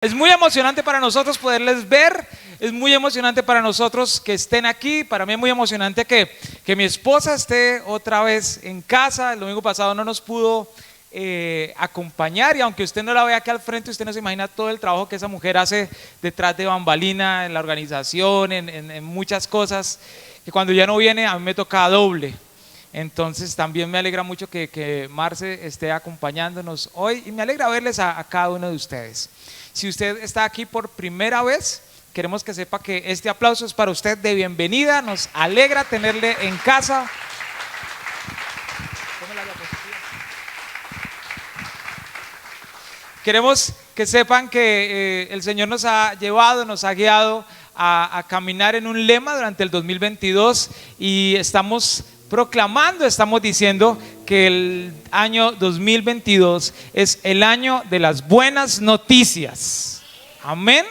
Es muy emocionante para nosotros poderles ver, es muy emocionante para nosotros que estén aquí. Para mí es muy emocionante que mi esposa esté otra vez en casa. El domingo pasado no nos pudo acompañar, y aunque usted no la vea aquí al frente, usted no se imagina todo el trabajo que esa mujer hace detrás de bambalina, en la organización, en muchas cosas, que cuando ya no viene a mí me toca doble. Entonces también me alegra mucho que Marce esté acompañándonos hoy, y me alegra verles a cada uno de ustedes. Si usted está aquí por primera vez, queremos que sepa que este aplauso es para usted de bienvenida. Nos alegra tenerle en casa. Queremos que sepan que el Señor nos ha llevado, nos ha guiado a caminar en un lema durante el 2022, y estamos proclamando, estamos diciendo que el año 2022 es el año de las buenas noticias. Amén.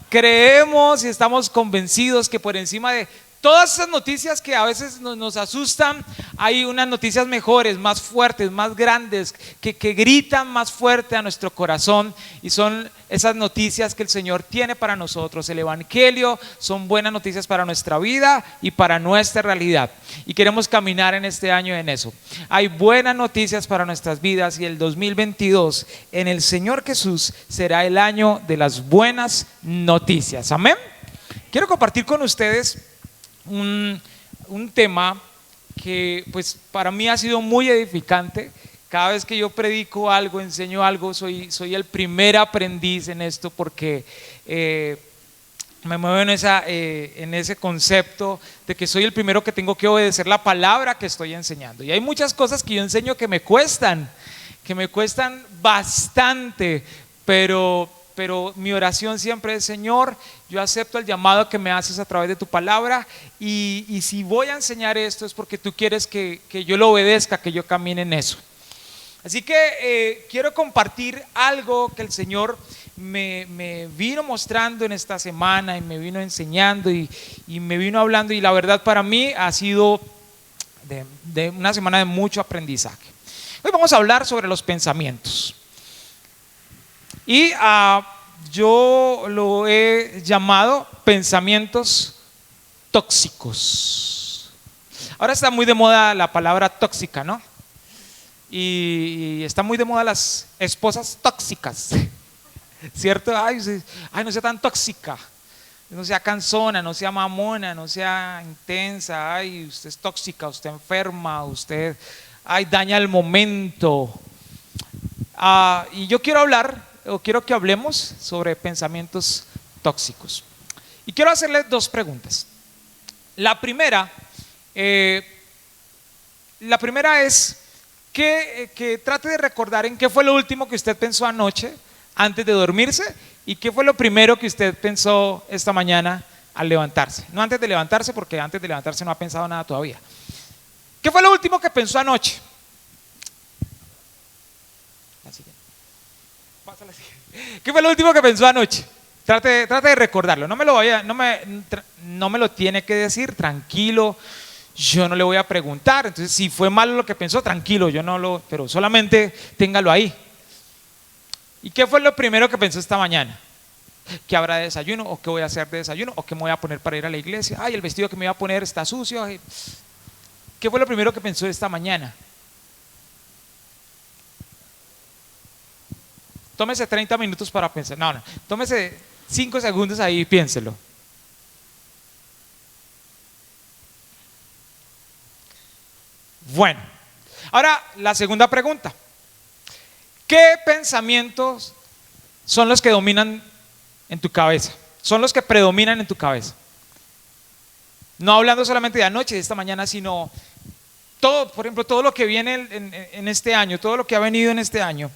Creemos y estamos convencidos que por encima de todas esas noticias que a veces nos asustan, hay unas noticias mejores, más fuertes, más grandes, que gritan más fuerte a nuestro corazón, y son esas noticias que el Señor tiene para nosotros. El Evangelio son buenas noticias para nuestra vida y para nuestra realidad, y queremos caminar en este año en eso. Hay buenas noticias para nuestras vidas, y el 2022 en el Señor Jesús será el año de las buenas noticias. Amén. Quiero compartir con ustedes un tema que pues para mí ha sido muy edificante. Cada vez que yo predico algo, enseño algo, soy el primer aprendiz en esto, porque me muevo en ese concepto de que soy el primero que tengo que obedecer la palabra que estoy enseñando. Y hay muchas cosas que yo enseño que me cuestan bastante, pero mi oración siempre es: Señor, yo acepto el llamado que me haces a través de tu palabra, y si voy a enseñar esto es porque tú quieres que yo lo obedezca, que yo camine en eso. Así que quiero compartir algo que el Señor me vino mostrando en esta semana, y me vino enseñando, y me vino hablando, y la verdad para mí ha sido de una semana de mucho aprendizaje. Hoy vamos a hablar sobre los pensamientos. Y yo lo he llamado pensamientos tóxicos. Ahora está muy de moda la palabra tóxica, ¿no? Y está muy de moda las esposas tóxicas, ¿cierto? Ay, no sea tan tóxica, no sea cansona, no sea mamona, no sea intensa. Ay, usted es tóxica, usted enferma, usted daña el momento. Y yo quiero quiero que hablemos sobre pensamientos tóxicos. Y quiero hacerles dos preguntas. La primera es que trate de recordar en qué fue lo último que usted pensó anoche antes de dormirse, y qué fue lo primero que usted pensó esta mañana al levantarse. No antes de levantarse, porque antes de levantarse no ha pensado nada todavía. ¿Qué fue lo último que pensó anoche? ¿Qué fue lo último que pensó anoche? Trate de recordarlo. No me lo tiene que decir, tranquilo. Yo no le voy a preguntar. Entonces, si fue malo lo que pensó, tranquilo, pero solamente téngalo ahí. ¿Y qué fue lo primero que pensó esta mañana? ¿Qué habrá de desayuno? ¿O qué voy a hacer de desayuno? ¿O qué me voy a poner para ir a la iglesia? Ay, el vestido que me iba a poner está sucio. Ay. ¿Qué fue lo primero que pensó esta mañana? Tómese 30 minutos para pensar. No, tómese 5 segundos ahí y piénselo. Bueno, ahora la segunda pregunta. ¿Qué pensamientos son los que dominan en tu cabeza? Son los que predominan en tu cabeza. No hablando solamente de anoche, de esta mañana, sino todo, por ejemplo, todo lo que viene en este año, todo lo que ha venido en este año.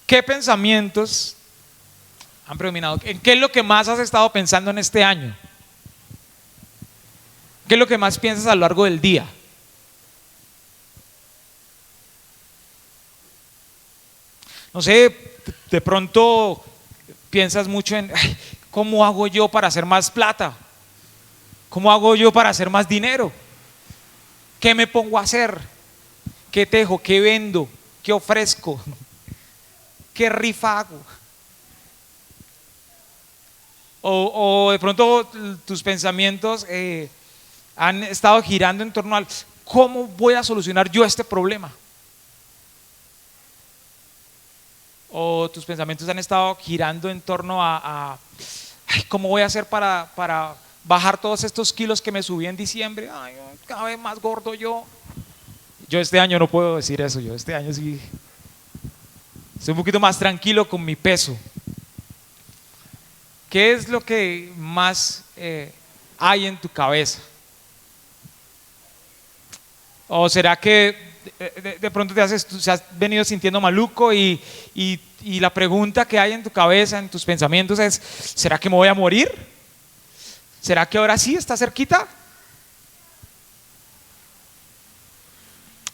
¿Qué pensamientos han predominado? ¿En qué es lo que más has estado pensando en este año? ¿Qué es lo que más piensas a lo largo del día? No sé, de pronto piensas mucho en ¿cómo hago yo para hacer más plata? ¿Cómo hago yo para hacer más dinero? ¿Qué me pongo a hacer? ¿Qué tejo? ¿Qué vendo? ¿Qué ofrezco? ¿Qué rifa hago? O de pronto tus pensamientos han estado girando en torno al ¿cómo voy a solucionar yo este problema? O tus pensamientos han estado girando en torno ay, ¿cómo voy a hacer para bajar todos estos kilos que me subí en diciembre? Ay, cada vez más gordo yo. Yo este año no puedo decir eso, yo este año sí estoy un poquito más tranquilo con mi peso. ¿Qué es lo que más hay en tu cabeza? ¿O será que de pronto te has venido sintiendo maluco y la pregunta que hay en tu cabeza, en tus pensamientos es, ¿será que me voy a morir? ¿Será que ahora sí está cerquita?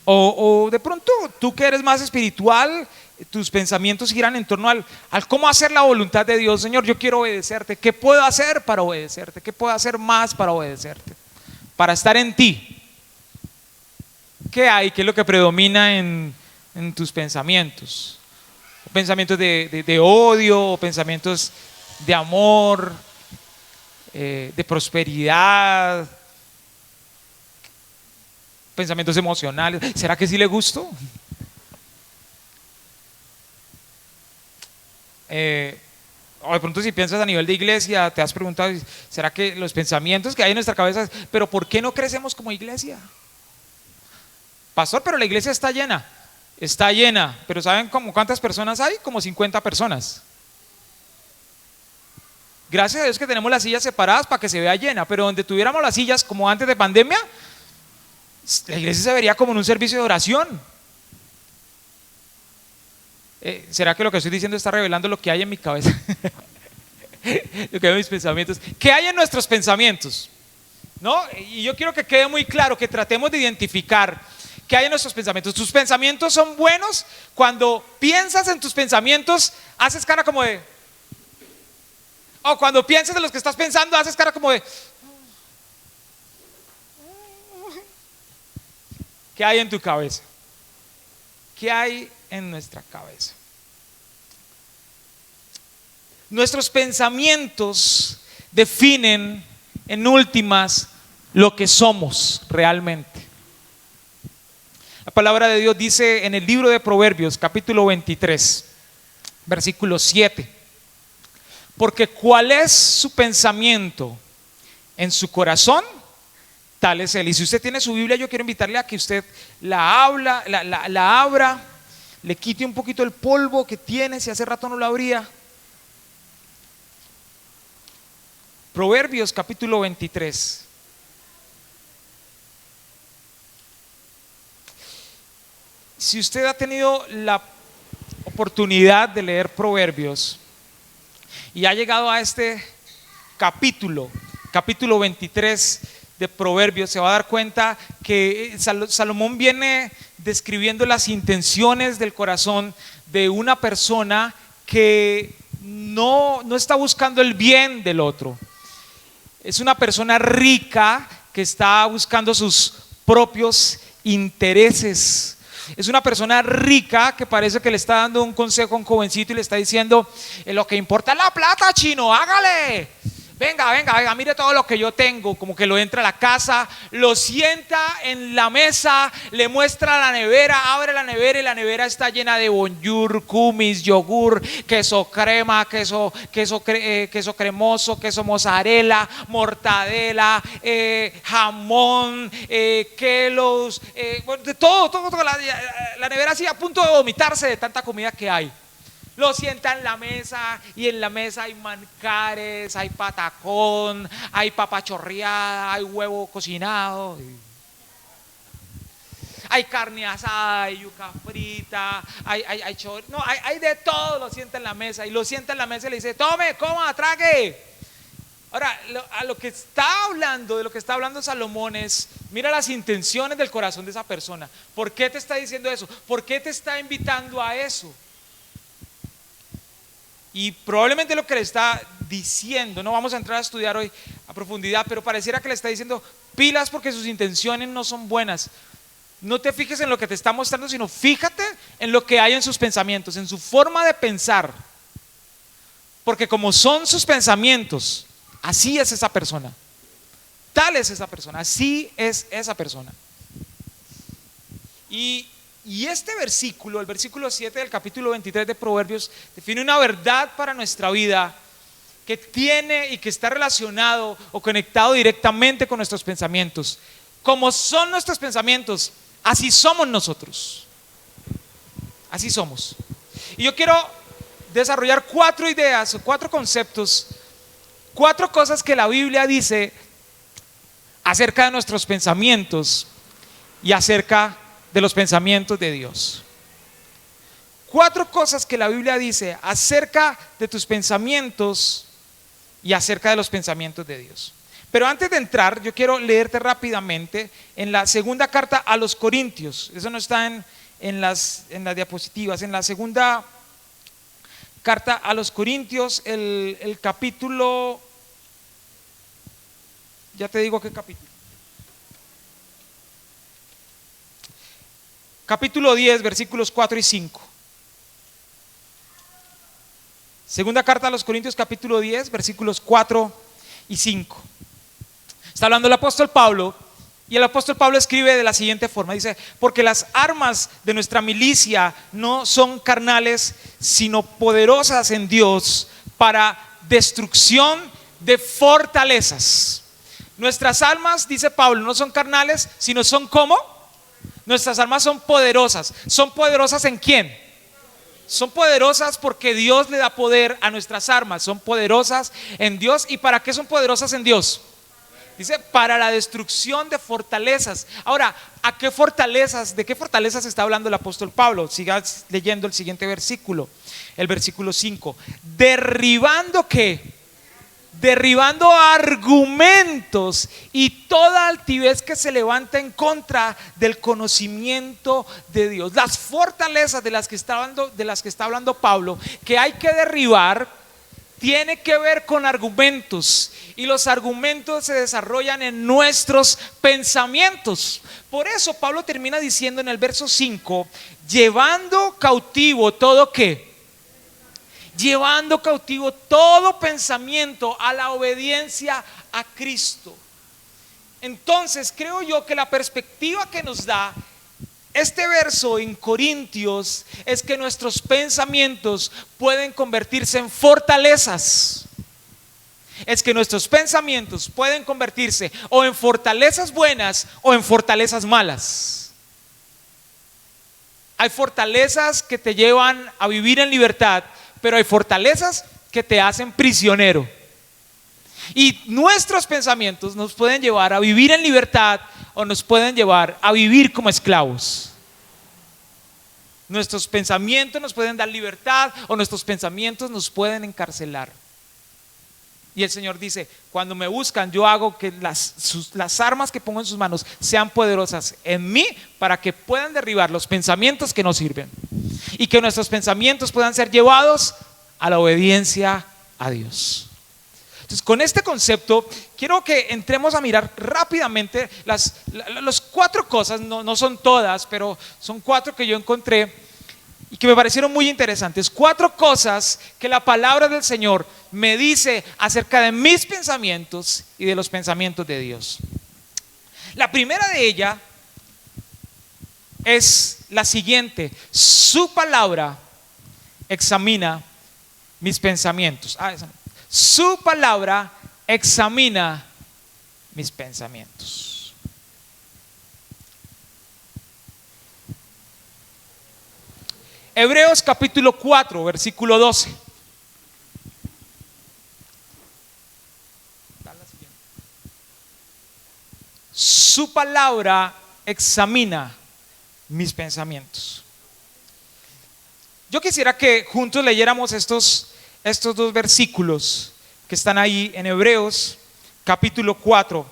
O de pronto tú que eres más espiritual, tus pensamientos giran en torno al cómo hacer la voluntad de Dios. Señor, yo quiero obedecerte. ¿Qué puedo hacer para obedecerte? ¿Qué puedo hacer más para obedecerte? Para estar en ti. ¿Qué hay? ¿Qué es lo que predomina en tus pensamientos? Pensamientos de odio, o pensamientos de amor, de prosperidad, pensamientos emocionales. ¿Será que sí le gustó? O de pronto si piensas a nivel de iglesia, te has preguntado, ¿será que los pensamientos que hay en nuestra cabeza, pero por qué no crecemos como iglesia? Pastor, pero la iglesia está llena, pero ¿saben como cuántas personas hay? Como 50 personas. Gracias a Dios que tenemos las sillas separadas para que se vea llena, pero donde tuviéramos las sillas como antes de pandemia, la iglesia se vería como en un servicio de oración. ¿Será que lo que estoy diciendo está revelando lo que hay en mi cabeza? Lo que hay en mis pensamientos. ¿Qué hay en nuestros pensamientos? ¿No? Y yo quiero que quede muy claro, que tratemos de identificar qué hay en nuestros pensamientos. Tus pensamientos son buenos. Cuando piensas en tus pensamientos, haces cara como de... O cuando piensas en los que estás pensando, haces cara como de... ¿Qué hay en tu cabeza? ¿Qué hay en nuestra cabeza? Nuestros pensamientos definen en últimas lo que somos realmente. La palabra de Dios dice en el libro de Proverbios, capítulo 23, versículo 7, porque cuál es su pensamiento en su corazón, tal es él. Y si usted tiene su Biblia, yo quiero invitarle a que usted la abra, le quite un poquito el polvo que tiene, si hace rato no lo abría. Proverbios capítulo 23. Si usted ha tenido la oportunidad de leer Proverbios y ha llegado a este capítulo 23 de Proverbios, se va a dar cuenta que Salomón viene describiendo las intenciones del corazón de una persona que no está buscando el bien del otro. Es una persona rica que está buscando sus propios intereses. Es una persona rica que parece que le está dando un consejo a un jovencito y le está diciendo: lo que importa es la plata, chino, hágale. Venga, mire todo lo que yo tengo. Como que lo entra a la casa, lo sienta en la mesa, le muestra la nevera, abre la nevera y la nevera está llena de bonjour, kumis, yogur, queso crema, queso cremoso, queso mozzarella, mortadela, jamón, quelos, de todo. La nevera así a punto de vomitarse de tanta comida que hay. Lo sienta en la mesa y en la mesa hay manjares, hay patacón, hay papa chorreada, hay huevo cocinado, hay carne asada, hay yuca frita, hay chorizo, no, hay de todo. Lo sienta en la mesa y le dice: tome, coma, trague. Ahora, de lo que está hablando Salomón es: mira las intenciones del corazón de esa persona. ¿Por qué te está diciendo eso? ¿Por qué te está invitando a eso? Y probablemente lo que le está diciendo, no vamos a entrar a estudiar hoy a profundidad, pero pareciera que le está diciendo: pilas, porque sus intenciones no son buenas. No te fijes en lo que te está mostrando, sino fíjate en lo que hay en sus pensamientos, en su forma de pensar. Porque como son sus pensamientos, así es esa persona. Tal es esa persona, así es esa persona. Y este versículo, el versículo 7 del capítulo 23 de Proverbios, define una verdad para nuestra vida que tiene y que está relacionado o conectado directamente con nuestros pensamientos. Como son nuestros pensamientos, así somos nosotros. Así somos. Y yo quiero desarrollar 4 ideas o 4 conceptos, 4 cosas que la Biblia dice acerca de nuestros pensamientos y acerca de los pensamientos de Dios. 4 cosas que la Biblia dice acerca de tus pensamientos y acerca de los pensamientos de Dios. Pero antes de entrar, yo quiero leerte rápidamente en la segunda carta a los Corintios. Eso no está en las diapositivas. En la segunda carta a los Corintios, el capítulo, ya te digo qué capítulo. Capítulo 10, versículos 4 y 5. Segunda carta a los Corintios, capítulo 10, versículos 4 y 5. Está hablando el apóstol Pablo, y el apóstol Pablo escribe de la siguiente forma. Dice: porque las armas de nuestra milicia no son carnales, sino poderosas en Dios para destrucción de fortalezas. Nuestras armas, dice Pablo, no son carnales, sino son ¿cómo? Nuestras armas son poderosas. ¿Son poderosas en quién? Son poderosas porque Dios le da poder a nuestras armas. Son poderosas en Dios. ¿Y para qué son poderosas en Dios? Dice, para la destrucción de fortalezas. Ahora, ¿a qué fortalezas? ¿De qué fortalezas está hablando el apóstol Pablo? Sigas leyendo el siguiente versículo, el versículo 5. ¿Derribando qué? Derribando argumentos y toda altivez que se levanta en contra del conocimiento de Dios. Las fortalezas de las que está hablando Pablo, que hay que derribar, tiene que ver con argumentos, y los argumentos se desarrollan en nuestros pensamientos. Por eso Pablo termina diciendo en el verso 5: llevando cautivo todo ¿qué? Llevando cautivo todo pensamiento a la obediencia a Cristo. Entonces creo yo que la perspectiva que nos da este verso en Corintios es que nuestros pensamientos pueden convertirse en fortalezas. Es que nuestros pensamientos pueden convertirse o en fortalezas buenas o en fortalezas malas. Hay fortalezas que te llevan a vivir en libertad, pero hay fortalezas que te hacen prisionero. Y nuestros pensamientos nos pueden llevar a vivir en libertad o nos pueden llevar a vivir como esclavos. Nuestros pensamientos nos pueden dar libertad o nuestros pensamientos nos pueden encarcelar. Y el Señor dice: cuando me buscan, yo hago que las armas que pongo en sus manos sean poderosas en mí, para que puedan derribar los pensamientos que no sirven y que nuestros pensamientos puedan ser llevados a la obediencia a Dios. Entonces, con este concepto quiero que entremos a mirar rápidamente las 4 cosas. No son todas, pero son 4 que yo encontré y que me parecieron muy interesantes. 4 cosas que la palabra del Señor me dice acerca de mis pensamientos y de los pensamientos de Dios. La primera de ellas es la siguiente: su palabra examina mis pensamientos. Su palabra examina mis pensamientos. Hebreos capítulo 4, versículo 12. Su palabra examina mis pensamientos. Yo quisiera que juntos leyéramos estos 2 versículos que están ahí en Hebreos capítulo 4,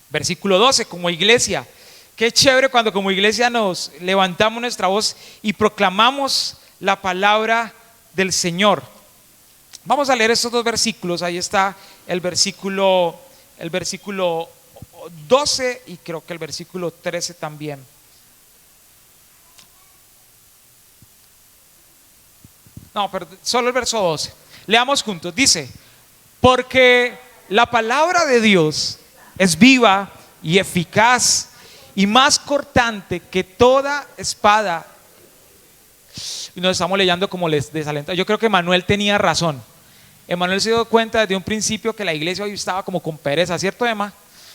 versículo 12. Como iglesia, qué chévere cuando como iglesia nos levantamos nuestra voz y proclamamos la palabra del Señor. Vamos a leer estos 2 versículos. Ahí está el versículo 12 y creo que el versículo 13 también. No, pero solo el verso 12. Leamos juntos. Dice, porque la palabra de Dios es viva y eficaz y más cortante que toda espada. Y nos estamos leyendo como les desalenta. Yo creo que Manuel tenía razón. Emanuel se dio cuenta desde un principio que la iglesia hoy estaba como con pereza, ¿cierto, Emma?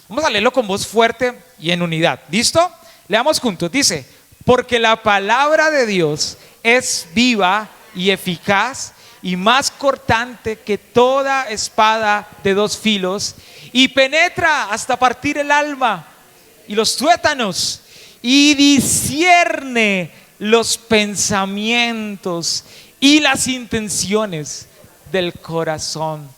Vamos a leerlo con voz fuerte y en unidad. ¿Listo? Leamos juntos. Dice, porque la palabra de Dios es viva y eficaz y más cortante que toda espada de dos filos y penetra hasta partir el alma y los tuétanos y discierne los pensamientos y las intenciones del corazón.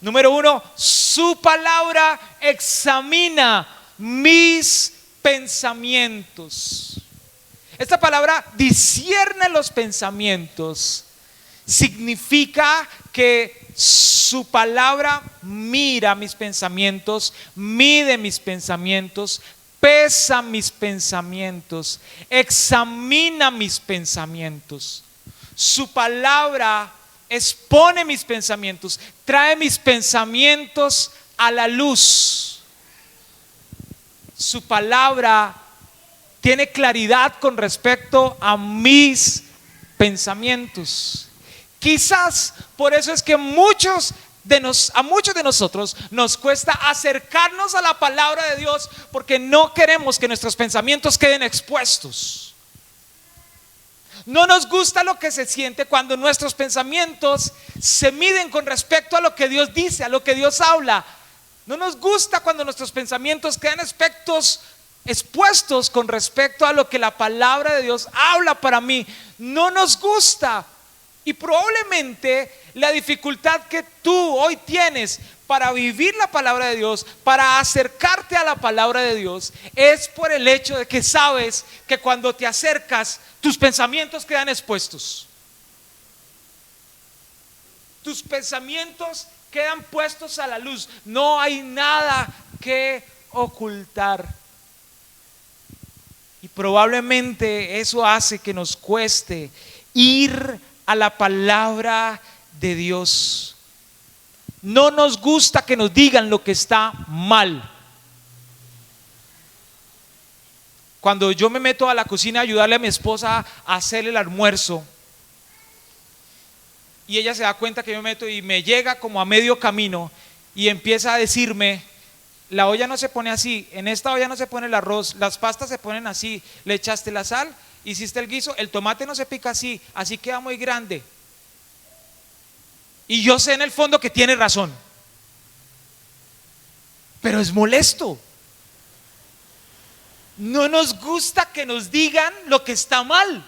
Número 1, su palabra examina mis pensamientos. Esta palabra discierne los pensamientos. Significa que su palabra mira mis pensamientos, mide mis pensamientos, pesa mis pensamientos, examina mis pensamientos. Su palabra expone mis pensamientos, trae mis pensamientos a la luz. Su palabra tiene claridad con respecto a mis pensamientos. Quizás por eso es que a muchos de nosotros nos cuesta acercarnos a la palabra de Dios, porque no queremos que nuestros pensamientos queden expuestos. No nos gusta lo que se siente cuando nuestros pensamientos se miden con respecto a lo que Dios dice, a lo que Dios habla. No nos gusta cuando nuestros pensamientos quedan expuestos con respecto a lo que la palabra de Dios habla para mí. No nos gusta. Y probablemente la dificultad que tú hoy tienes para vivir la palabra de Dios, para acercarte a la palabra de Dios, es por el hecho de que sabes que cuando te acercas, tus pensamientos quedan expuestos. Tus pensamientos quedan puestos a la luz. No hay nada que ocultar. Y probablemente eso hace que nos cueste ir a la palabra de Dios. No nos gusta que nos digan lo que está mal. Cuando yo me meto a la cocina a ayudarle a mi esposa a hacer el almuerzo y ella se da cuenta que yo me meto y me llega como a medio camino y empieza a decirme: la olla no se pone así, en esta olla no se pone el arroz, las pastas se ponen así, le echaste la sal, hiciste el guiso, el tomate no se pica así, así queda muy grande. Y yo sé en el fondo que tiene razón, pero es molesto. No nos gusta que nos digan lo que está mal.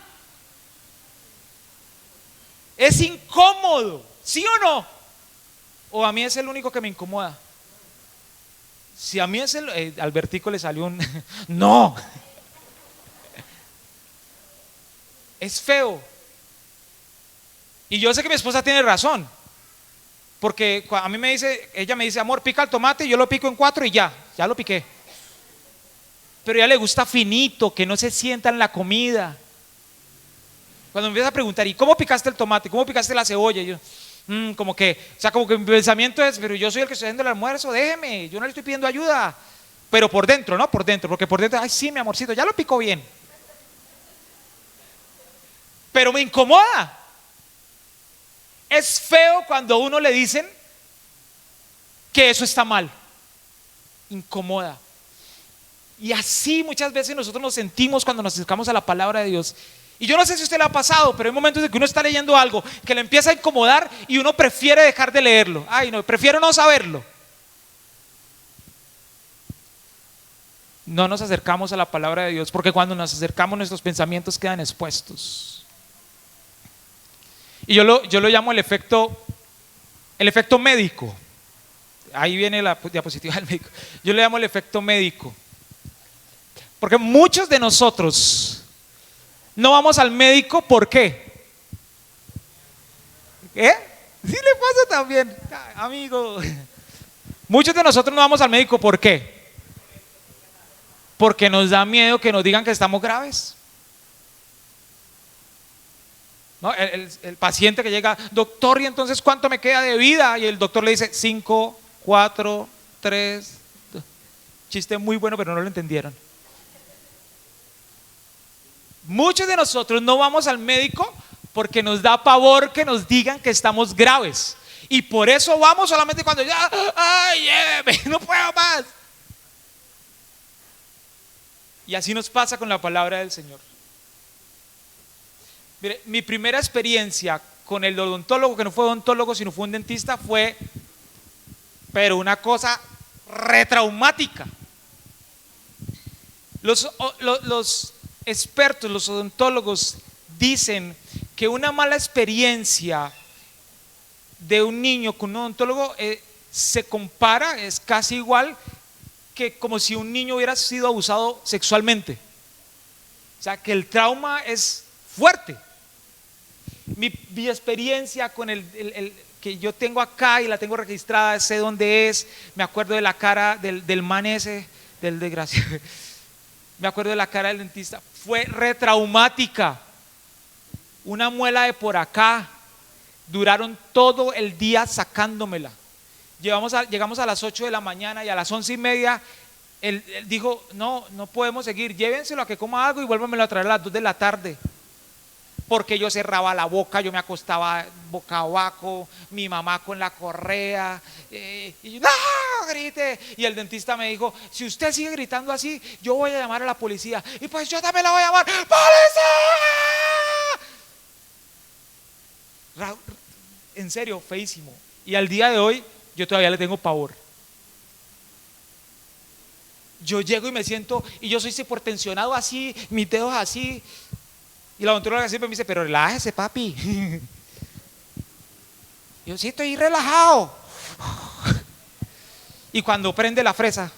Es incómodo, ¿sí o no? O a mí es el único que me incomoda. Si a mí es Albertico le salió un no. Es feo. Y yo sé que mi esposa tiene razón, porque a mí ella me dice: amor, pica el tomate, y yo lo pico en 4 y ya lo piqué. Pero a ella le gusta finito, que no se sienta en la comida. Cuando me empieza a preguntar: ¿y cómo picaste el tomate? ¿Cómo picaste la cebolla? Y yo, como que mi pensamiento es: pero yo soy el que estoy haciendo el almuerzo, déjeme, yo no le estoy pidiendo ayuda. Pero por dentro, ¿no? Por dentro, porque por dentro, ay, sí, mi amorcito, ya lo picó bien. Pero me incomoda. Es feo cuando a uno le dicen que eso está mal. Incomoda. Y así muchas veces nosotros nos sentimos cuando nos acercamos a la palabra de Dios. Y yo no sé si a usted le ha pasado, pero hay momentos en que uno está leyendo algo que le empieza a incomodar y uno prefiere dejar de leerlo. Ay, no, prefiero no saberlo. No nos acercamos a la palabra de Dios, porque cuando nos acercamos nuestros pensamientos quedan expuestos. Y yo lo llamo el efecto médico. Ahí viene la diapositiva del médico. Yo le llamo el efecto médico. Porque muchos de nosotros no vamos al médico, ¿por qué? ¿Sí le pasa también, amigo? Muchos de nosotros no vamos al médico, ¿por qué? Porque nos da miedo que nos digan que estamos graves. ¿no? El paciente que llega, doctor, ¿y entonces cuánto me queda de vida? Y el doctor le dice 5, 4, 3. Chiste muy bueno, pero no lo entendieron. Muchos de nosotros no vamos al médico porque nos da pavor que nos digan que estamos graves. Y por eso vamos solamente cuando ya, ay, lléveme, no puedo más. Y así nos pasa con la palabra del Señor. Mire, mi primera experiencia con el odontólogo, que no fue odontólogo, sino fue un dentista, fue, pero una cosa retraumática. Los expertos, los odontólogos dicen que una mala experiencia de un niño con un odontólogo se compara, es casi igual que como si un niño hubiera sido abusado sexualmente. O sea, que el trauma es fuerte. Mi experiencia con el que yo tengo acá y la tengo registrada, sé dónde es, me acuerdo de la cara del man ese, del desgraciado. Me acuerdo de la cara del dentista, fue retraumática. Una muela de por acá, duraron todo el día sacándomela. Llegamos a las 8 de la mañana y a las 11:30 él dijo, no podemos seguir, llévenselo a que coma algo y vuélvanmelo a traer a las 2 de la tarde. Porque yo cerraba la boca, yo me acostaba boca abajo, mi mamá con la correa, y yo, ¡no! Grité. Y el dentista me dijo, si usted sigue gritando así, yo voy a llamar a la policía. Y pues yo también la voy a llamar, ¡policía! En serio, feísimo. Y al día de hoy, yo todavía le tengo pavor. Yo llego y me siento, y yo soy hipertensionado así, mis dedos así. Y la odontóloga siempre me dice, pero relájese, papi. Yo sí estoy relajado. Y cuando prende la fresa,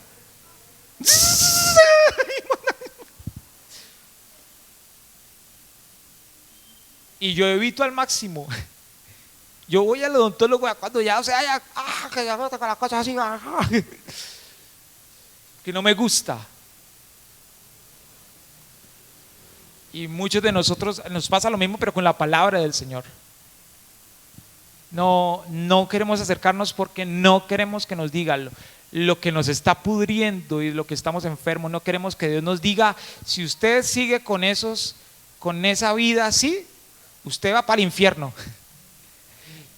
y yo evito al máximo. Yo voy al odontólogo cuando ya, o sea, ya, que ya no toca las cosas así, que no me gusta. Y muchos de nosotros nos pasa lo mismo, pero con la palabra del Señor. No queremos acercarnos porque no queremos que nos diga lo que nos está pudriendo y lo que estamos enfermos. No queremos que Dios nos diga, si usted sigue con esa vida así, usted va para el infierno.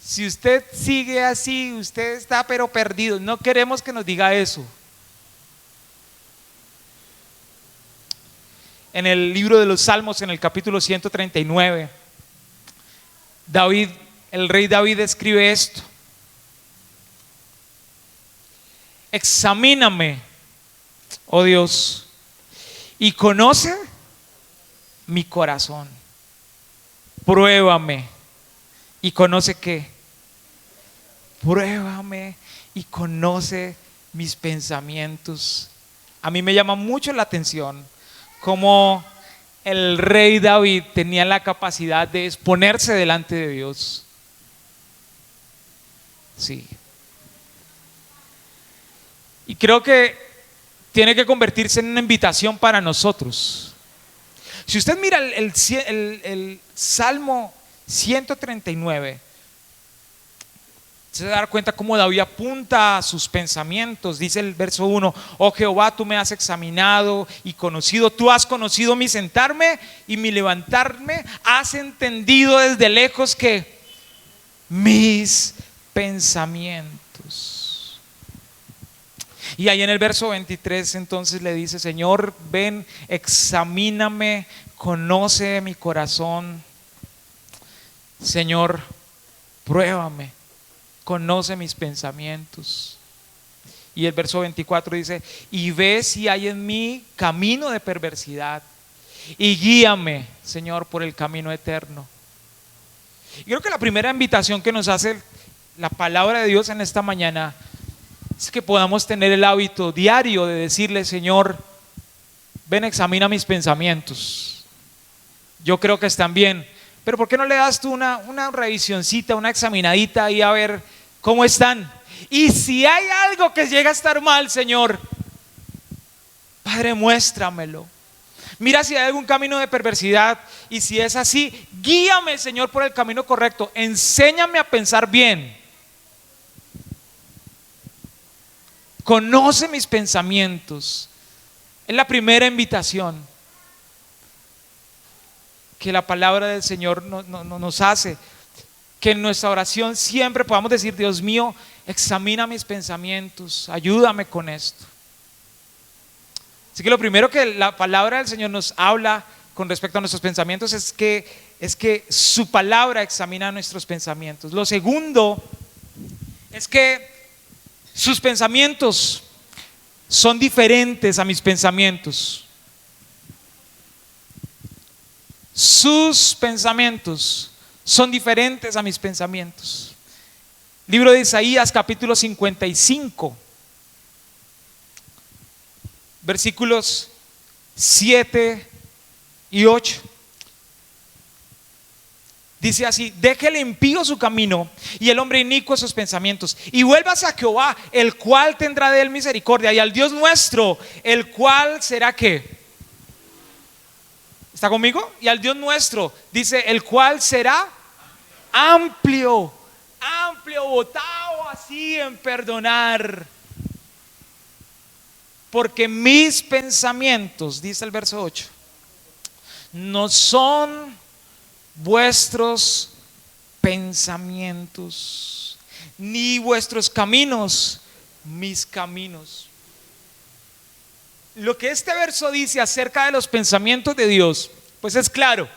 Si usted sigue así, usted está pero perdido. No queremos que nos diga eso. En el libro de los Salmos, en el capítulo 139, el rey David escribe esto: examíname, oh Dios, y conoce mi corazón. Pruébame y conoce qué. Pruébame y conoce mis pensamientos. A mí me llama mucho la atención cómo el rey David tenía la capacidad de exponerse delante de Dios. Sí. Y creo que tiene que convertirse en una invitación para nosotros. Si usted mira el Salmo 139, se va a dar cuenta cómo David apunta a sus pensamientos. Dice el verso 1: oh Jehová, tú me has examinado y conocido, tú has conocido mi sentarme y mi levantarme, has entendido desde lejos que mis pensamientos. Y ahí en el verso 23 entonces le dice: Señor, ven, examíname, conoce mi corazón. Señor, pruébame, conoce mis pensamientos. Y el verso 24 dice: y ve si hay en mí camino de perversidad y guíame, Señor, por el camino eterno. Y creo que la primera invitación que nos hace la palabra de Dios en esta mañana es que podamos tener el hábito diario de decirle: Señor, ven, examina mis pensamientos. Yo creo que están bien, pero ¿por qué no le das tú una revisioncita, una examinadita ahí a ver cómo están? Y si hay algo que llega a estar mal, Señor, Padre, muéstramelo. Mira si hay algún camino de perversidad y si es así, guíame, Señor, por el camino correcto. Enséñame a pensar bien. Conoce mis pensamientos. Es la primera invitación que la palabra del Señor nos hace. Que en nuestra oración siempre podamos decir: Dios mío, examina mis pensamientos, ayúdame con esto. Así que lo primero que la palabra del Señor nos habla con respecto a nuestros pensamientos es que su palabra examina nuestros pensamientos. Lo segundo es que sus pensamientos son diferentes a mis pensamientos. Sus pensamientos son diferentes a mis pensamientos. Libro de Isaías, capítulo 55, versículos 7 y 8. Dice así: deje el impío su camino y el hombre inicuo sus pensamientos, y vuélvase a Jehová, el cual tendrá de él misericordia, y al Dios nuestro, el cual será ¿qué? ¿Está conmigo? Y al Dios nuestro, dice, el cual será amplio, botado así en perdonar. Porque mis pensamientos, dice el verso 8, no son vuestros pensamientos, ni vuestros caminos mis caminos. Lo que este verso dice acerca de los pensamientos de Dios, pues es claro.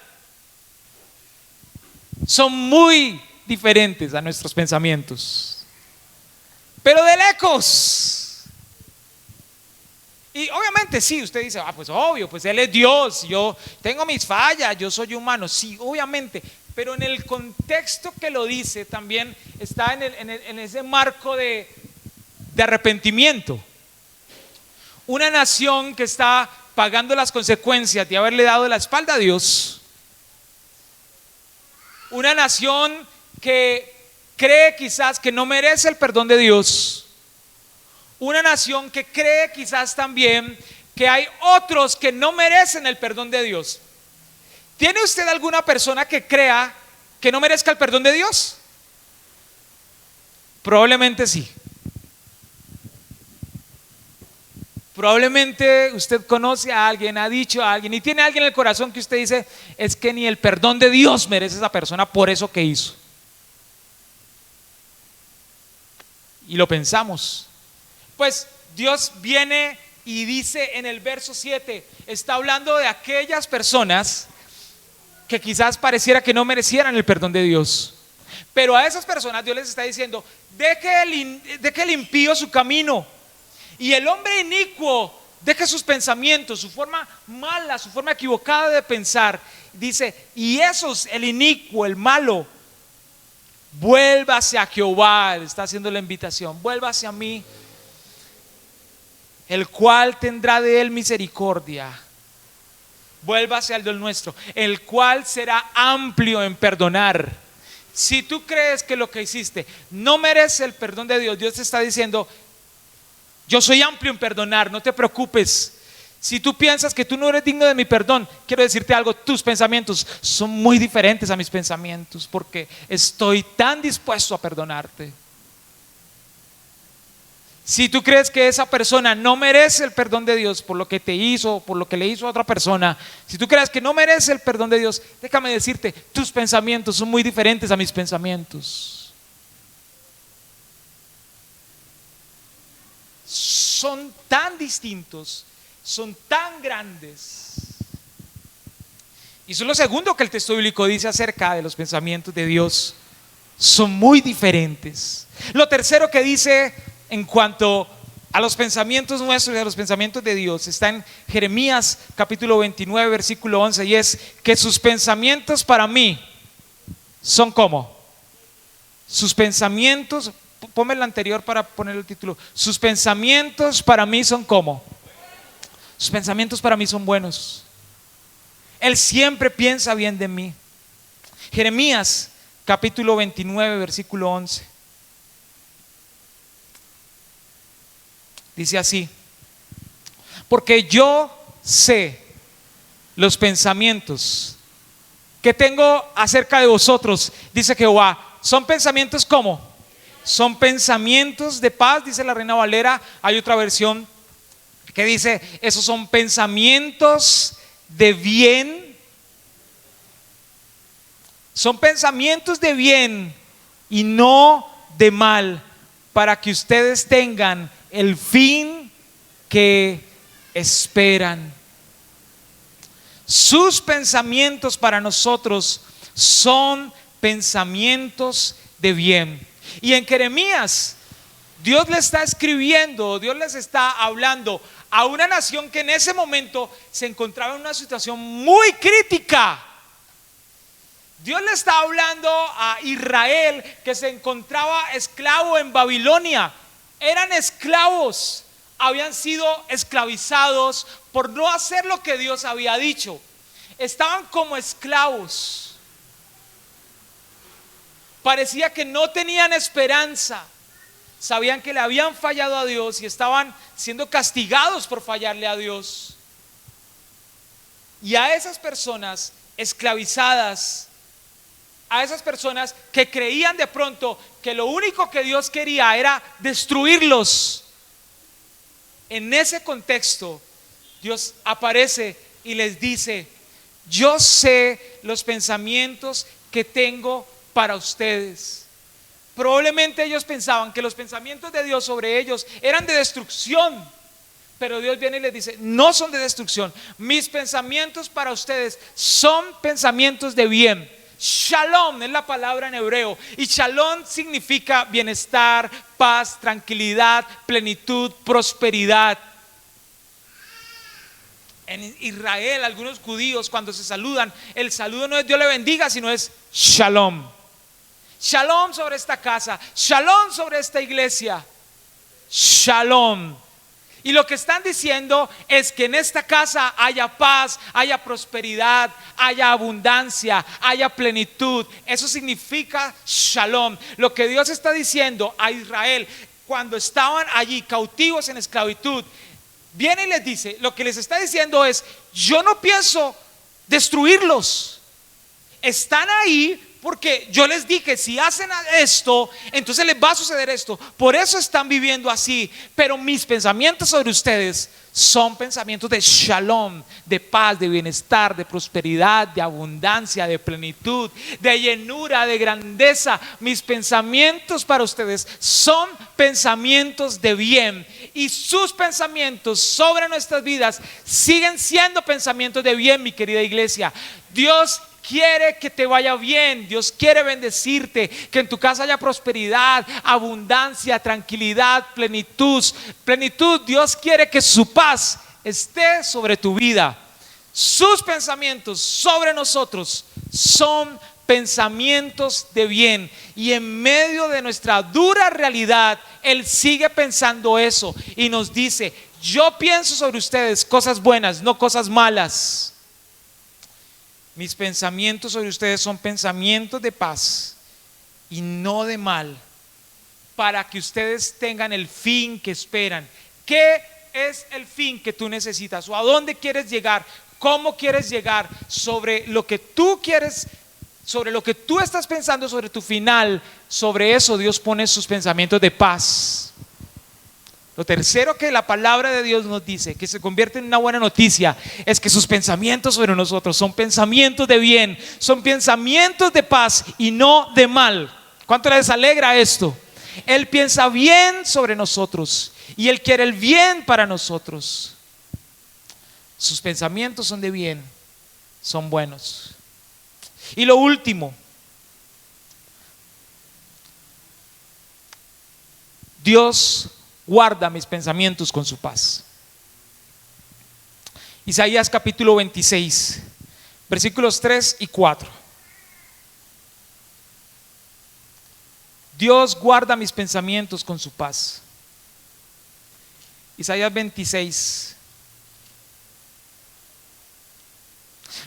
Son muy diferentes a nuestros pensamientos, pero de lejos. Y obviamente sí, usted dice, pues obvio, pues Él es Dios, yo tengo mis fallas, yo soy humano. Sí, obviamente, pero en el contexto que lo dice también está en ese marco de arrepentimiento. Una nación que está pagando las consecuencias de haberle dado la espalda a Dios. Una nación que cree quizás que no merece el perdón de Dios. Una nación que cree quizás también que hay otros que no merecen el perdón de Dios. ¿Tiene usted alguna persona que crea que no merezca el perdón de Dios? Probablemente sí. Probablemente usted conoce a alguien, ha dicho a alguien y tiene a alguien en el corazón que usted dice: es que ni el perdón de Dios merece esa persona por eso que hizo. Y lo pensamos. Pues Dios viene y dice en el verso 7, está hablando de aquellas personas que quizás pareciera que no merecieran el perdón de Dios. Pero a esas personas Dios les está diciendo: deje el impío su camino, y el hombre inicuo deje sus pensamientos, su forma mala, su forma equivocada de pensar. Dice: y esos, el inicuo, el malo, vuélvase a Jehová. Le está haciendo la invitación: vuélvase a mí, el cual tendrá de él misericordia. Vuélvase al Dios nuestro, el cual será amplio en perdonar. Si tú crees que lo que hiciste no merece el perdón de Dios, Dios te está diciendo: yo soy amplio en perdonar, no te preocupes. Si tú piensas que tú no eres digno de mi perdón, quiero decirte algo: tus pensamientos son muy diferentes a mis pensamientos, porque estoy tan dispuesto a perdonarte. Si tú crees que esa persona no merece el perdón de Dios por lo que te hizo, por lo que le hizo a otra persona, si tú crees que no merece el perdón de Dios, déjame decirte, tus pensamientos son muy diferentes a mis pensamientos. Son tan distintos, son tan grandes. Y eso es lo segundo que el texto bíblico dice acerca de los pensamientos de Dios. Son muy diferentes. Lo tercero que dice en cuanto a los pensamientos nuestros y a los pensamientos de Dios está en Jeremías capítulo 29 versículo 11, y es que sus pensamientos para mí son como sus pensamientos. Ponme el anterior para poner el título. Sus pensamientos para mí son como. Sus pensamientos para mí son buenos. Él siempre piensa bien de mí. Jeremías capítulo 29 versículo 11. Dice así: porque yo sé los pensamientos que tengo acerca de vosotros, dice Jehová, son pensamientos ¿cómo? Son pensamientos de paz, dice la Reina Valera. Hay otra versión que dice, esos son pensamientos de bien. Son pensamientos de bien y no de mal, para que ustedes tengan el fin que esperan. Sus pensamientos para nosotros son pensamientos de bien. Y en Jeremías, Dios le está escribiendo, Dios les está hablando a una nación que en ese momento se encontraba en una situación muy crítica. Dios le está hablando a Israel, que se encontraba esclavo en Babilonia. Eran esclavos, habían sido esclavizados por no hacer lo que Dios había dicho. Estaban como esclavos. Parecía que no tenían esperanza. Sabían que le habían fallado a Dios y estaban siendo castigados por fallarle a Dios. Y a esas personas esclavizadas, a esas personas que creían de pronto que lo único que Dios quería era destruirlos, en ese contexto Dios aparece y les dice: yo sé los pensamientos que tengo para ustedes. Probablemente ellos pensaban que los pensamientos de Dios sobre ellos eran de destrucción, pero Dios viene y les dice: no son de destrucción, mis pensamientos para ustedes son pensamientos de bien. Shalom es la palabra en hebreo, y shalom significa bienestar, paz, tranquilidad, plenitud, prosperidad. En Israel, algunos judíos, cuando se saludan, el saludo no es Dios le bendiga, sino es shalom. Shalom sobre esta casa, shalom sobre esta iglesia, shalom. Y lo que están diciendo es que en esta casa haya paz, haya prosperidad, haya abundancia, haya plenitud. Eso significa shalom. Lo que Dios está diciendo a Israel cuando estaban allí cautivos en esclavitud, viene y les dice, lo que les está diciendo es: yo no pienso destruirlos. Están ahí porque yo les dije, si hacen esto, entonces les va a suceder esto. Por eso están viviendo así. Pero mis pensamientos sobre ustedes son pensamientos de shalom, de paz, de bienestar, de prosperidad, de abundancia, de plenitud, de llenura, de grandeza. Mis pensamientos para ustedes son pensamientos de bien. Y sus pensamientos sobre nuestras vidas siguen siendo pensamientos de bien, mi querida iglesia. Dios quiere que te vaya bien, Dios quiere bendecirte, que en tu casa haya prosperidad, abundancia, tranquilidad, plenitud. Dios quiere que su paz esté sobre tu vida. Sus pensamientos sobre nosotros son pensamientos de bien, y en medio de nuestra dura realidad Él sigue pensando eso y nos dice: yo pienso sobre ustedes cosas buenas, no cosas malas. Mis pensamientos sobre ustedes son pensamientos de paz y no de mal, para que ustedes tengan el fin que esperan. ¿Qué es el fin que tú necesitas? ¿O a dónde quieres llegar? ¿Cómo quieres llegar? Sobre lo que tú quieres, sobre lo que tú estás pensando, sobre tu final, sobre eso Dios pone sus pensamientos de paz. Lo tercero que la palabra de Dios nos dice, que se convierte en una buena noticia, es que sus pensamientos sobre nosotros son pensamientos de bien, son pensamientos de paz y no de mal. ¿Cuánto les alegra esto? Él piensa bien sobre nosotros y Él quiere el bien para nosotros. Sus pensamientos son de bien, son buenos. Y lo último, Dios guarda mis pensamientos con su paz. Isaías capítulo 26, versículos 3 y 4. Dios guarda mis pensamientos con su paz. Isaías 26,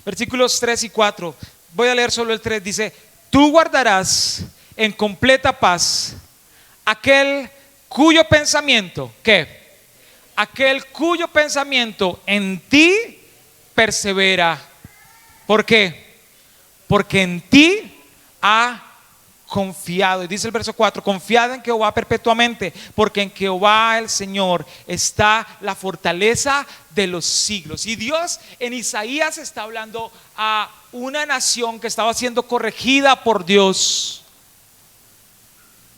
versículos 3 y 4. Voy a leer solo el 3. Dice: tú guardarás en completa paz aquel cuyo pensamiento, ¿qué? Aquel cuyo pensamiento en ti persevera. ¿Por qué? Porque en ti ha confiado. Y dice el verso 4: confiad en Jehová perpetuamente, porque en Jehová el Señor está la fortaleza de los siglos. Y Dios en Isaías está hablando a una nación que estaba siendo corregida por Dios,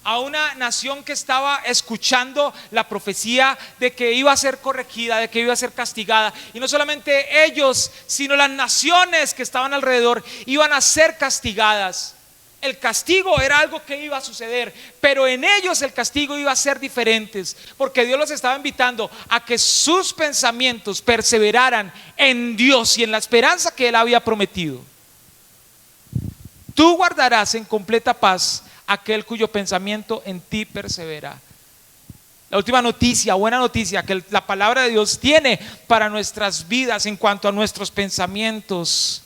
a una nación que estaba escuchando la profecía de que iba a ser corregida, de que iba a ser castigada. Y no solamente ellos, sino las naciones que estaban alrededor iban a ser castigadas. El castigo era algo que iba a suceder, pero en ellos el castigo iba a ser diferente, porque Dios los estaba invitando a que sus pensamientos perseveraran en Dios y en la esperanza que Él había prometido. Tú guardarás en completa paz aquel cuyo pensamiento en ti persevera. La última noticia, buena noticia que la palabra de Dios tiene para nuestras vidas en cuanto a nuestros pensamientos,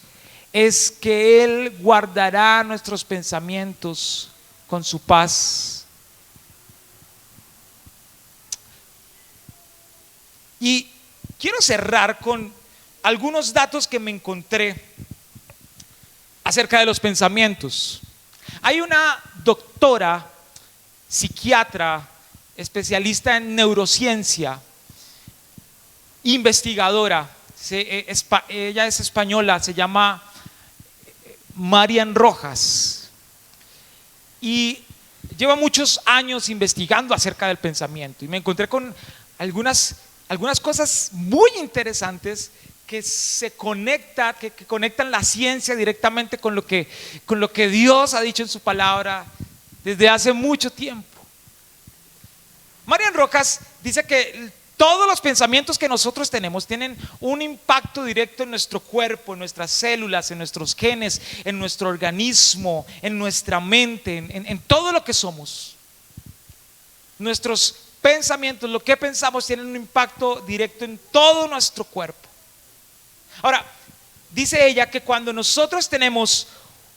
es que Él guardará nuestros pensamientos con su paz. Y quiero cerrar con algunos datos que me encontré acerca de los pensamientos. Hay una doctora, psiquiatra, especialista en neurociencia, investigadora, ella es española, se llama Marian Rojas, y lleva muchos años investigando acerca del pensamiento, y me encontré con algunas cosas muy interesantes que conectan la ciencia directamente con lo que Dios ha dicho en su palabra desde hace mucho tiempo. Marian Rojas dice que todos los pensamientos que nosotros tenemos tienen un impacto directo en nuestro cuerpo, en nuestras células, en nuestros genes, en nuestro organismo, en nuestra mente, en todo lo que somos. Nuestros pensamientos, lo que pensamos, tienen un impacto directo en todo nuestro cuerpo. Ahora, dice ella que cuando nosotros tenemos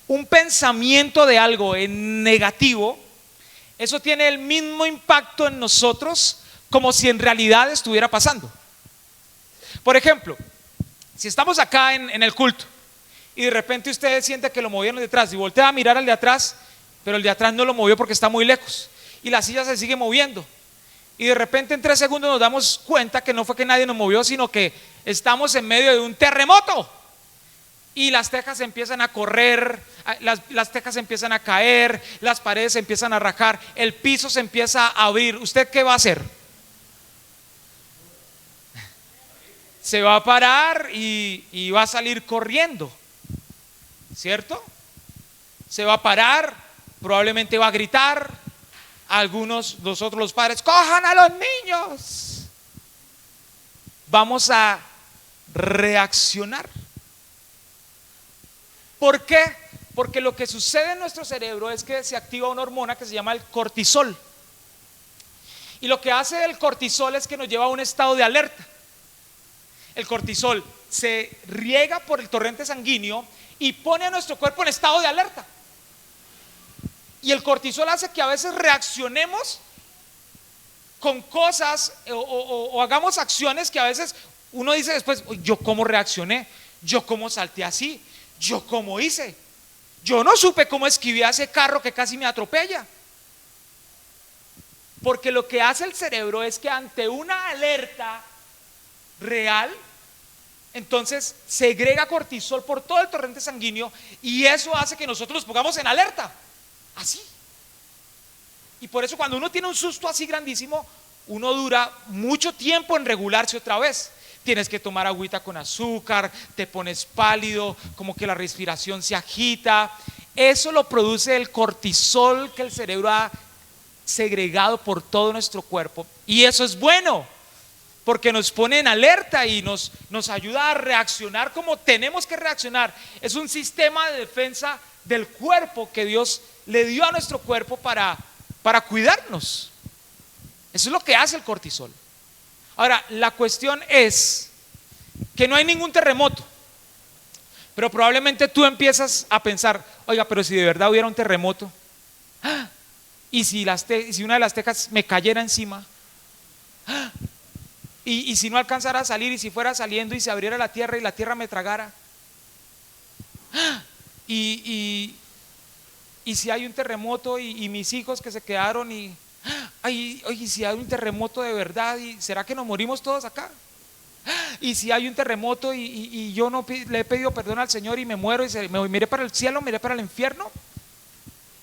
un pensamiento de algo en negativo, eso tiene el mismo impacto en nosotros como si en realidad estuviera pasando. Por ejemplo, si estamos acá en el culto y de repente usted siente que lo movieron de atrás y voltea a mirar al de atrás, pero el de atrás no lo movió porque está muy lejos y la silla se sigue moviendo, y de repente en 3 segundos nos damos cuenta que no fue que nadie nos movió, sino que estamos en medio de un terremoto y las tejas empiezan a correr, las tejas empiezan a caer, las paredes se empiezan a rajar, el piso se empieza a abrir. ¿Usted qué va a hacer? Se va a parar y va a salir corriendo, ¿cierto? Se va a parar, probablemente va a gritar. Nosotros los padres, cojan a los niños. Vamos a reaccionar. ¿Por qué? Porque lo que sucede en nuestro cerebro es que se activa una hormona que se llama el cortisol. Y lo que hace el cortisol es que nos lleva a un estado de alerta. El cortisol se riega por el torrente sanguíneo y pone a nuestro cuerpo en estado de alerta. Y el cortisol hace que a veces reaccionemos con cosas o hagamos acciones que a veces uno dice después: ¿yo cómo reaccioné? ¿Yo cómo salté así? ¿Yo cómo hice? Yo no supe cómo esquivé a ese carro que casi me atropella. Porque lo que hace el cerebro es que ante una alerta real, entonces segrega cortisol por todo el torrente sanguíneo y eso hace que nosotros nos pongamos en alerta. Así. Y por eso cuando uno tiene un susto así grandísimo, uno dura mucho tiempo en regularse otra vez. Tienes que tomar agüita con azúcar, te pones pálido, como que la respiración se agita. Eso lo produce el cortisol que el cerebro ha segregado por todo nuestro cuerpo. Y eso es bueno, porque nos pone en alerta y nos ayuda a reaccionar como tenemos que reaccionar. Es un sistema de defensa del cuerpo que Dios le dio a nuestro cuerpo para cuidarnos. Eso es lo que hace el cortisol. Ahora, la cuestión es que no hay ningún terremoto, pero probablemente tú empiezas a pensar: oiga, pero si de verdad hubiera un terremoto, y si una de las tejas me cayera encima, Y si no alcanzara a salir, y si fuera saliendo y se abriera la tierra y la tierra me tragara. Y si hay un terremoto y mis hijos que se quedaron y si hay un terremoto de verdad, ¿y será que nos morimos todos acá? Y si hay un terremoto y yo no le he pedido perdón al Señor y me muero y me miré para el cielo, miré para el infierno.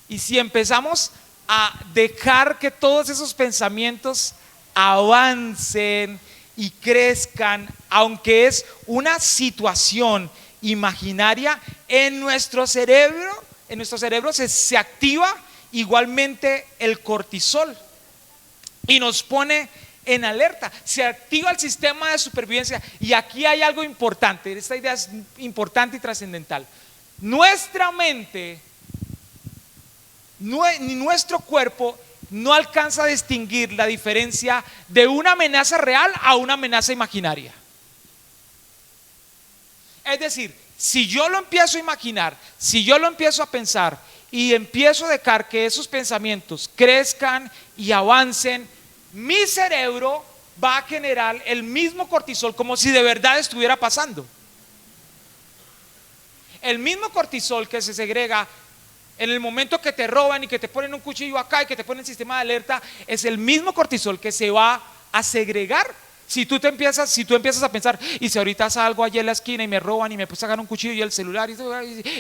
Y si empezamos a dejar que todos esos pensamientos avancen y crezcan, aunque es una situación imaginaria, en nuestro cerebro se activa igualmente el cortisol y nos pone en alerta, se activa el sistema de supervivencia. Y aquí hay algo importante, esta idea es importante y trascendental. Nuestra mente, ni nuestro cuerpo no alcanza a distinguir la diferencia de una amenaza real a una amenaza imaginaria. Es decir, si yo lo empiezo a imaginar, si yo lo empiezo a pensar y empiezo a dejar que esos pensamientos crezcan y avancen, mi cerebro va a generar el mismo cortisol como si de verdad estuviera pasando. El mismo cortisol que se segrega en el momento que te roban y que te ponen un cuchillo acá y que te ponen sistema de alerta, es el mismo cortisol que se va a segregar si tú empiezas a pensar, y si ahorita salgo allí en la esquina y me roban y me sacan un cuchillo y el celular,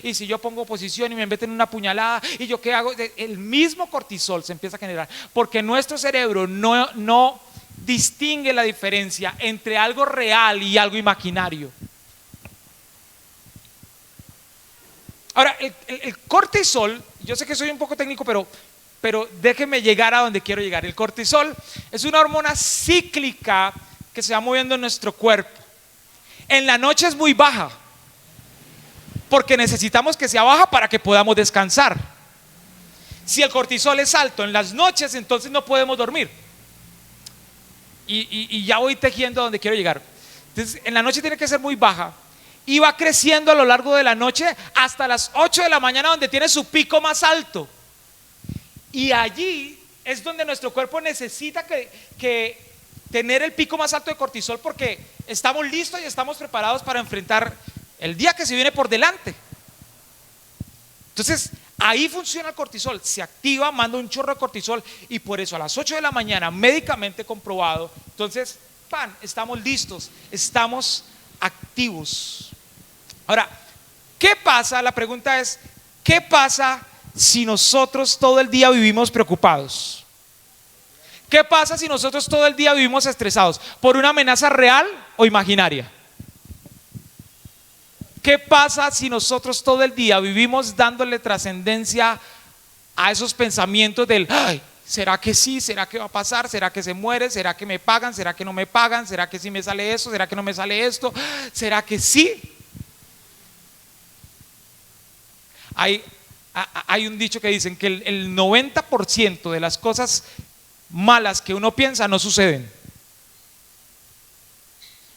y si yo pongo posición y me meten una puñalada, y yo qué hago, el mismo cortisol se empieza a generar, porque nuestro cerebro no distingue la diferencia entre algo real y algo imaginario. Ahora, el cortisol, yo sé que soy un poco técnico, pero déjenme llegar a donde quiero llegar. El cortisol es una hormona cíclica que se va moviendo en nuestro cuerpo. En la noche es muy baja, porque necesitamos que sea baja para que podamos descansar. Si el cortisol es alto en las noches, entonces no podemos dormir. Y ya voy tejiendo a donde quiero llegar. Entonces, en la noche tiene que ser muy baja. Y va creciendo a lo largo de la noche hasta las 8 de la mañana, donde tiene su pico más alto. Y allí es donde nuestro cuerpo necesita que tener el pico más alto de cortisol, porque estamos listos y estamos preparados para enfrentar el día que se viene por delante. Entonces ahí funciona el cortisol, se activa, manda un chorro de cortisol, y por eso a las 8 de la mañana, médicamente comprobado, entonces estamos listos, estamos activos. Ahora, ¿qué pasa? La pregunta es, ¿qué pasa si nosotros todo el día vivimos preocupados? ¿Qué pasa si nosotros todo el día vivimos estresados? ¿Por una amenaza real o imaginaria? ¿Qué pasa si nosotros todo el día vivimos dándole trascendencia a esos pensamientos del ay, ¿será que sí? ¿Será que va a pasar? ¿Será que se muere? ¿Será que me pagan? ¿Será que no me pagan? ¿Será que sí me sale eso? ¿Será que no me sale esto? ¿Será que sí? Hay un dicho que dicen que el 90% de las cosas malas que uno piensa no suceden.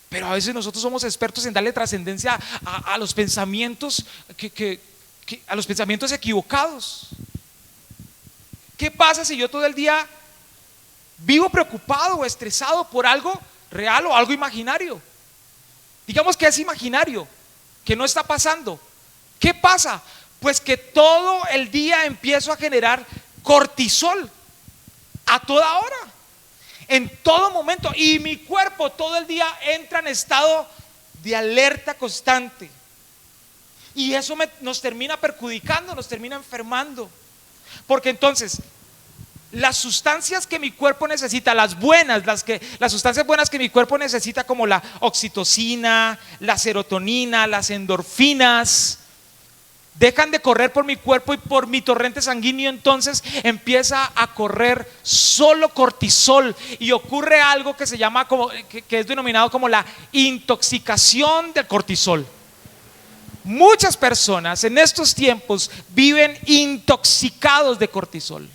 Pero a veces nosotros somos expertos en darle trascendencia a los pensamientos a los pensamientos equivocados. ¿Qué pasa si yo todo el día vivo preocupado o estresado por algo real o algo imaginario? Digamos que es imaginario, que no está pasando. ¿Qué pasa? Pues que todo el día empiezo a generar cortisol a toda hora, en todo momento, y mi cuerpo todo el día entra en estado de alerta constante, y eso nos termina perjudicando, nos termina enfermando, porque entonces las sustancias que mi cuerpo necesita, las sustancias buenas que mi cuerpo necesita, como la oxitocina, la serotonina, las endorfinas, dejan de correr por mi cuerpo y por mi torrente sanguíneo. Entonces empieza a correr solo cortisol, y ocurre algo que se llama que es denominado como la intoxicación del cortisol. Muchas personas en estos tiempos viven intoxicados de cortisol.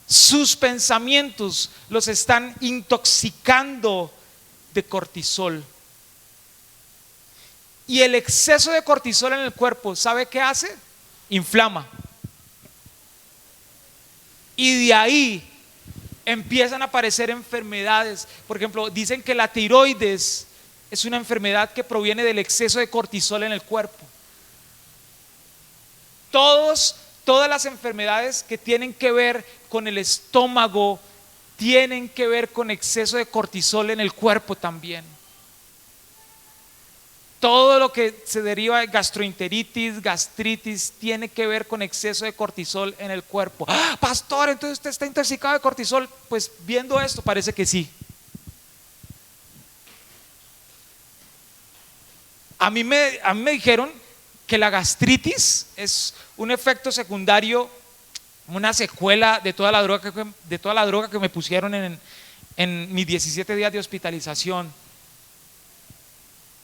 Sus pensamientos los están intoxicando de cortisol. Y el exceso de cortisol en el cuerpo, ¿sabe qué hace? Inflama. Y de ahí empiezan a aparecer enfermedades. Por ejemplo, dicen que la tiroides es una enfermedad que proviene del exceso de cortisol en el cuerpo. Todas las enfermedades que tienen que ver con el estómago tienen que ver con exceso de cortisol en el cuerpo también. Todo lo que se deriva de gastroenteritis, gastritis, tiene que ver con exceso de cortisol en el cuerpo. ¡Ah, pastor, entonces usted está intoxicado de cortisol! Pues viendo esto parece que sí. A mí me dijeron que la gastritis es un efecto secundario, una secuela de toda la droga que me pusieron en mis 17 días de hospitalización.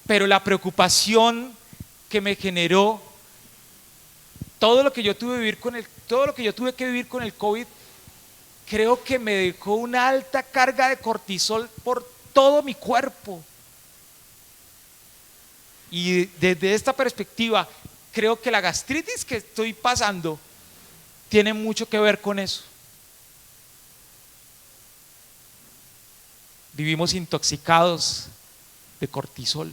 Pero la preocupación que me generó todo lo que yo tuve que vivir con el COVID, creo que me dejó una alta carga de cortisol por todo mi cuerpo. Y desde esta perspectiva, creo que la gastritis que estoy pasando tiene mucho que ver con eso. Vivimos intoxicados de cortisol.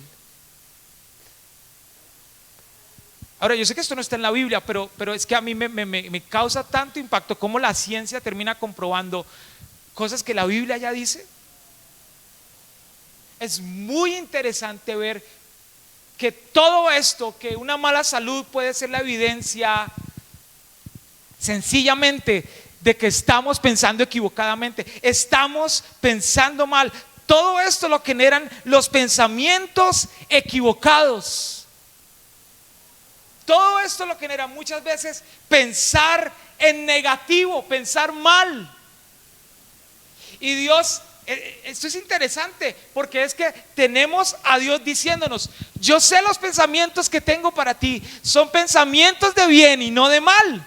Ahora, yo sé que esto no está en la Biblia, pero es que a mí me causa tanto impacto cómo la ciencia termina comprobando cosas que la Biblia ya dice. Es muy interesante ver que todo esto, que una mala salud puede ser la evidencia sencillamente de que estamos pensando equivocadamente, estamos pensando mal. Todo esto lo generan los pensamientos equivocados. Todo esto lo genera muchas veces pensar en negativo, pensar mal. Y Dios, esto es interesante porque es que tenemos a Dios diciéndonos: yo sé los pensamientos que tengo para ti, son pensamientos de bien y no de mal.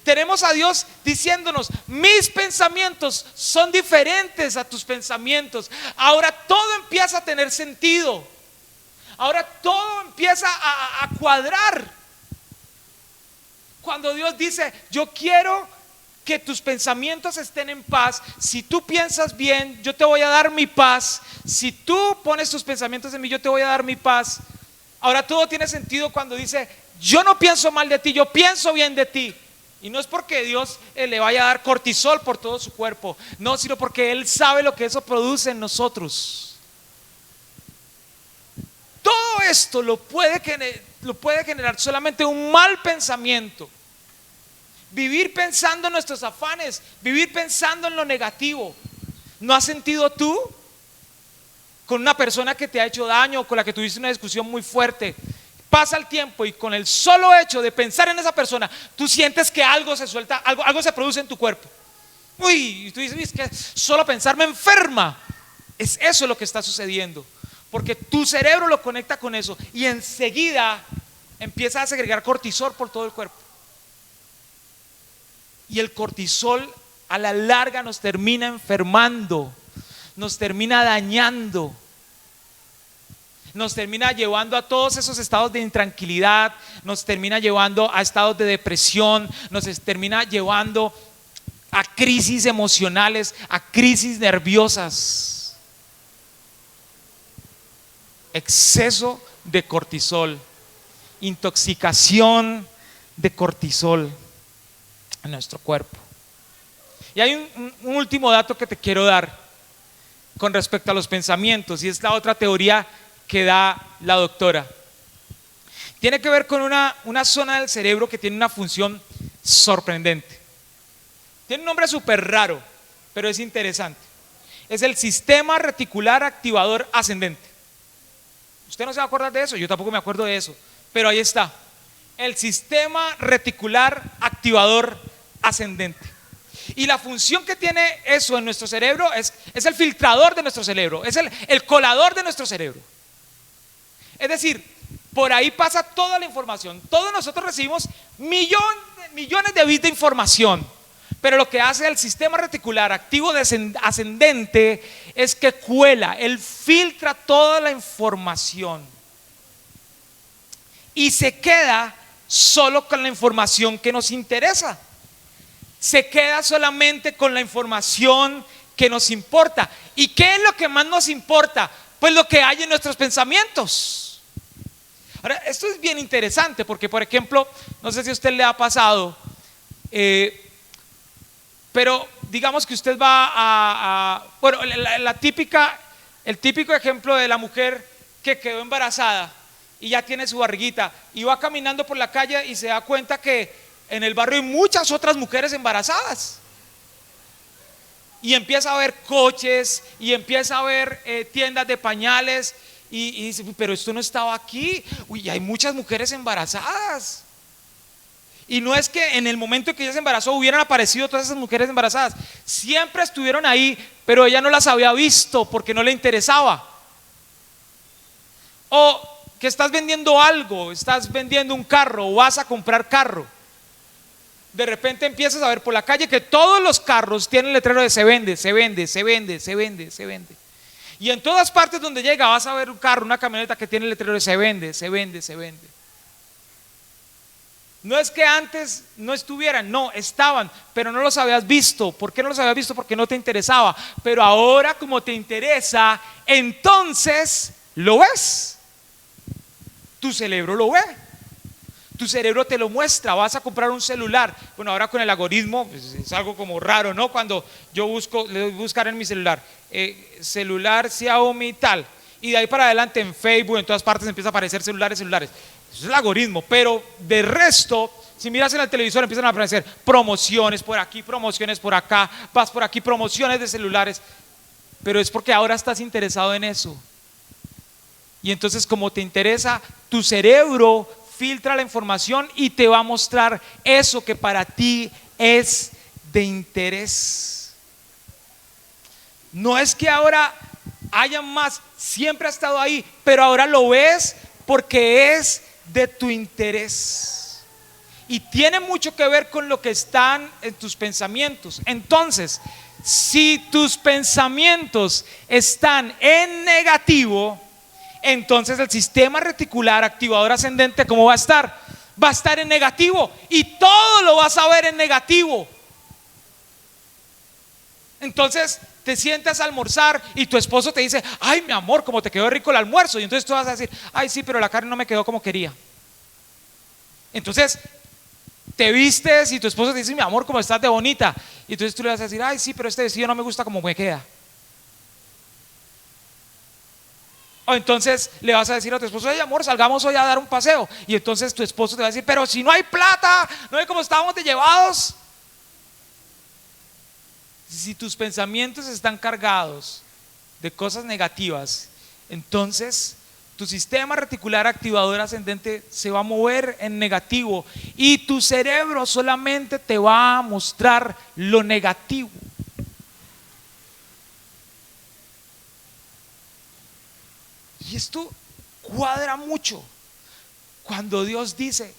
Tenemos a Dios diciéndonos: mis pensamientos son diferentes a tus pensamientos. Ahora todo empieza a tener sentido. Ahora todo empieza a cuadrar. Cuando Dios dice: yo quiero que tus pensamientos estén en paz. Si tú piensas bien, yo te voy a dar mi paz. Si tú pones tus pensamientos en mí, yo te voy a dar mi paz. Ahora todo tiene sentido cuando dice: yo no pienso mal de ti, yo pienso bien de ti. Y no es porque Dios le vaya a dar cortisol por todo su cuerpo, no, sino porque Él sabe lo que eso produce en nosotros. Todo esto lo puede generar solamente un mal pensamiento. Vivir pensando en nuestros afanes, vivir pensando en lo negativo. ¿No has sentido tú con una persona que te ha hecho daño o con la que tuviste una discusión muy fuerte? Pasa el tiempo y con el solo hecho de pensar en esa persona, tú sientes que algo se suelta, algo se produce en tu cuerpo. Uy, y tú dices: es que solo pensar me enferma. Es eso lo que está sucediendo, porque tu cerebro lo conecta con eso y enseguida empieza a segregar cortisol por todo el cuerpo. Y el cortisol a la larga nos termina enfermando, nos termina dañando, nos termina llevando a todos esos estados de intranquilidad, nos termina llevando a estados de depresión, nos termina llevando a crisis emocionales, a crisis nerviosas. Exceso de cortisol, intoxicación de cortisol en nuestro cuerpo. Y hay un último dato que te quiero dar con respecto a los pensamientos, y es la otra teoría que da la doctora. Tiene que ver con una zona del cerebro que tiene una función sorprendente. Tiene un nombre súper raro, pero es interesante. Es el sistema reticular activador ascendente. Usted no se va a acordar de eso, yo tampoco me acuerdo de eso, pero ahí está. El sistema reticular activador ascendente. Y la función que tiene eso en nuestro cerebro es el filtrador de nuestro cerebro, es el colador de nuestro cerebro. Es decir, por ahí pasa toda la información. Todos nosotros recibimos millones de bits de información, pero lo que hace el sistema reticular activo ascendente es que cuela, él filtra toda la información y se queda solo con la información que nos interesa. se queda solamente con la información que nos importa. ¿Y qué es lo que más nos importa? Pues lo que hay en nuestros pensamientos. Ahora, esto es bien interesante porque, por ejemplo, no sé si a usted le ha pasado, pero digamos que usted va bueno, el típico ejemplo de la mujer que quedó embarazada y ya tiene su barriguita y va caminando por la calle y se da cuenta que en el barrio hay muchas otras mujeres embarazadas. Y empieza a ver coches y empieza a ver tiendas de pañales y dice, pero esto no estaba aquí. Uy, hay muchas mujeres embarazadas. Y no es que en el momento en que ella se embarazó hubieran aparecido todas esas mujeres embarazadas. Siempre estuvieron ahí, pero ella no las había visto porque no le interesaba. O que estás vendiendo algo, estás vendiendo un carro o vas a comprar carro. De repente empiezas a ver por la calle que todos los carros tienen letrero de se vende, se vende, se vende, se vende, se vende. Y en todas partes donde llega vas a ver un carro, una camioneta que tiene letrero de se vende, se vende, se vende. No es que antes no estuvieran, no, estaban, pero no los habías visto. ¿Por qué no los habías visto? Porque no te interesaba. Pero ahora como te interesa, entonces lo ves. Tu cerebro lo ve. Tu cerebro te lo muestra. Vas a comprar un celular. Bueno, ahora con el algoritmo pues es algo como raro, ¿no? Cuando yo le doy buscar en mi celular, celular Xiaomi tal, y de ahí para adelante en Facebook, en todas partes empieza a aparecer celulares. Eso es el algoritmo, pero de resto, si miras en el televisor empiezan a aparecer promociones por aquí, promociones por acá, vas por aquí, promociones de celulares, pero es porque ahora estás interesado en eso. Y entonces como te interesa, tu cerebro filtra la información y te va a mostrar eso que para ti es de interés. No es que ahora haya más, siempre ha estado ahí, pero ahora lo ves porque es de tu interés y tiene mucho que ver con lo que están en tus pensamientos. Entonces, si tus pensamientos están en negativo, entonces el sistema reticular activador ascendente, ¿cómo va a estar? Va a estar en negativo y todo lo vas a ver en negativo. Entonces te sientas a almorzar y tu esposo te dice, ay mi amor, como te quedó rico el almuerzo. Y entonces tú vas a decir, ay sí, pero la carne no me quedó como quería. Entonces te vistes y tu esposo te dice, mi amor, como estás de bonita. Y entonces tú le vas a decir, ay sí, pero este vestido no me gusta como me queda. O entonces le vas a decir a tu esposo, ay amor, salgamos hoy a dar un paseo. Y entonces tu esposo te va a decir, pero si no hay plata, no hay como estábamos de llevados. Si tus pensamientos están cargados de cosas negativas, entonces tu sistema reticular activador ascendente se va a mover en negativo y tu cerebro solamente te va a mostrar lo negativo. Y esto cuadra mucho cuando Dios dice,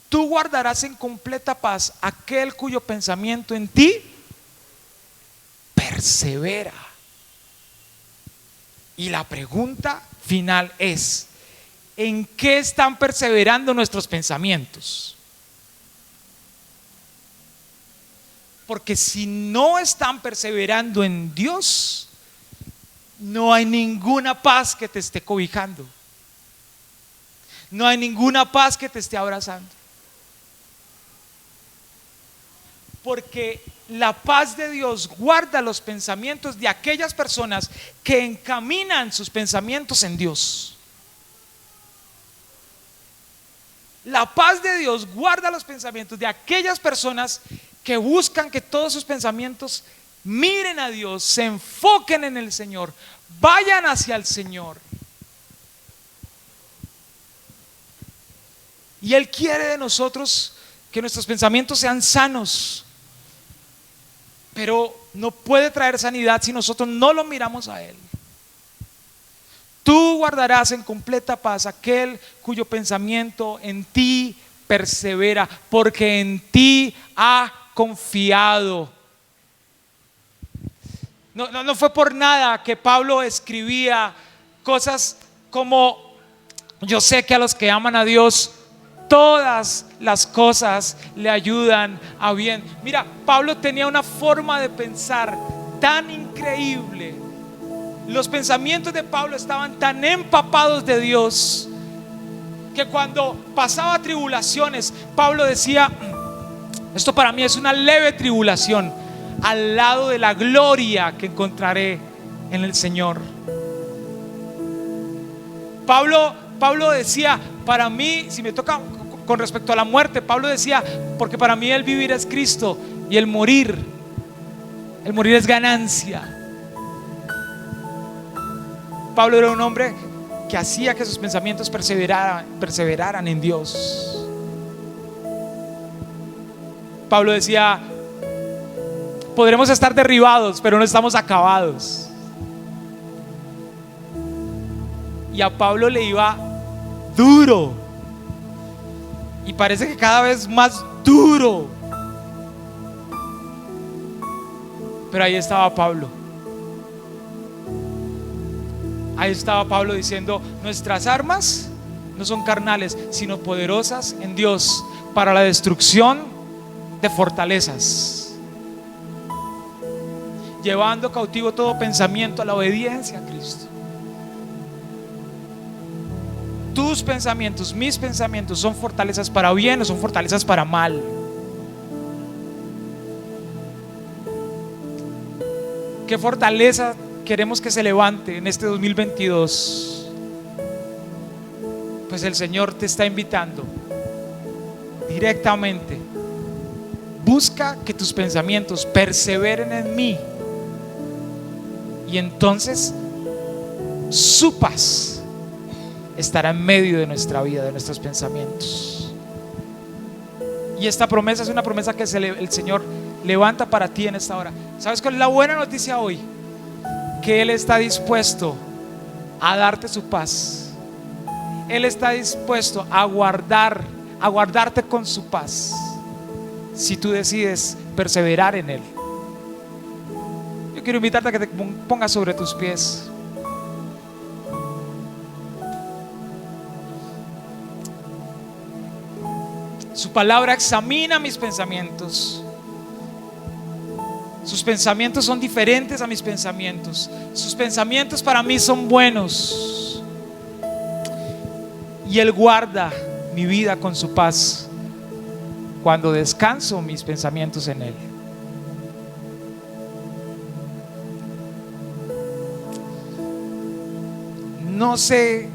tú guardarás en completa paz aquel cuyo pensamiento en ti persevera. Y la pregunta final es, ¿en qué están perseverando nuestros pensamientos? Porque si no están perseverando en Dios, no hay ninguna paz que te esté cobijando. No hay ninguna paz que te esté abrazando. Porque la paz de Dios guarda los pensamientos de aquellas personas que encaminan sus pensamientos en Dios. La paz de Dios guarda los pensamientos de aquellas personas que buscan que todos sus pensamientos miren a Dios, se enfoquen en el Señor, vayan hacia el Señor. Y Él quiere de nosotros que nuestros pensamientos sean sanos. Pero no puede traer sanidad si nosotros no lo miramos a Él. Tú guardarás en completa paz aquel cuyo pensamiento en ti persevera, porque en ti ha confiado. No fue por nada que Pablo escribía cosas como: yo sé que a los que aman a Dios todas las cosas le ayudan a bien. Mira, Pablo tenía una forma de pensar tan increíble. Los pensamientos de Pablo estaban tan empapados de Dios que cuando pasaba tribulaciones, Pablo decía: esto para mí es una leve tribulación al lado de la gloria que encontraré en el Señor. Pablo decía: para mí, si me toca con respecto a la muerte, Pablo decía: porque para mí el vivir es Cristo y el morir es ganancia. Pablo era un hombre que hacía que sus pensamientos perseveraran en Dios. Pablo decía: podremos estar derribados, pero no estamos acabados. Y a Pablo le iba duro, y parece que cada vez más duro. Pero ahí estaba Pablo. Ahí estaba Pablo diciendo: nuestras armas no son carnales, sino poderosas en Dios para la destrucción de fortalezas, llevando cautivo todo pensamiento a la obediencia a Cristo. Tus pensamientos, mis pensamientos, ¿son fortalezas para bien o son fortalezas para mal? ¿Qué fortaleza queremos que se levante en este 2022? Pues el Señor te está invitando directamente: busca que tus pensamientos perseveren en mí, y entonces su paz estará en medio de nuestra vida, de nuestros pensamientos. Y esta promesa es una promesa que el Señor levanta para ti en esta hora. ¿Sabes cuál es la buena noticia hoy? Que Él está dispuesto a darte su paz. Él está dispuesto a guardarte con su paz, si tú decides perseverar en Él. Yo quiero invitarte a que te pongas sobre tus pies. Su palabra examina mis pensamientos. Sus pensamientos son diferentes a mis pensamientos. Sus pensamientos para mí son buenos. Y Él guarda mi vida con su paz cuando descanso mis pensamientos en Él. No sé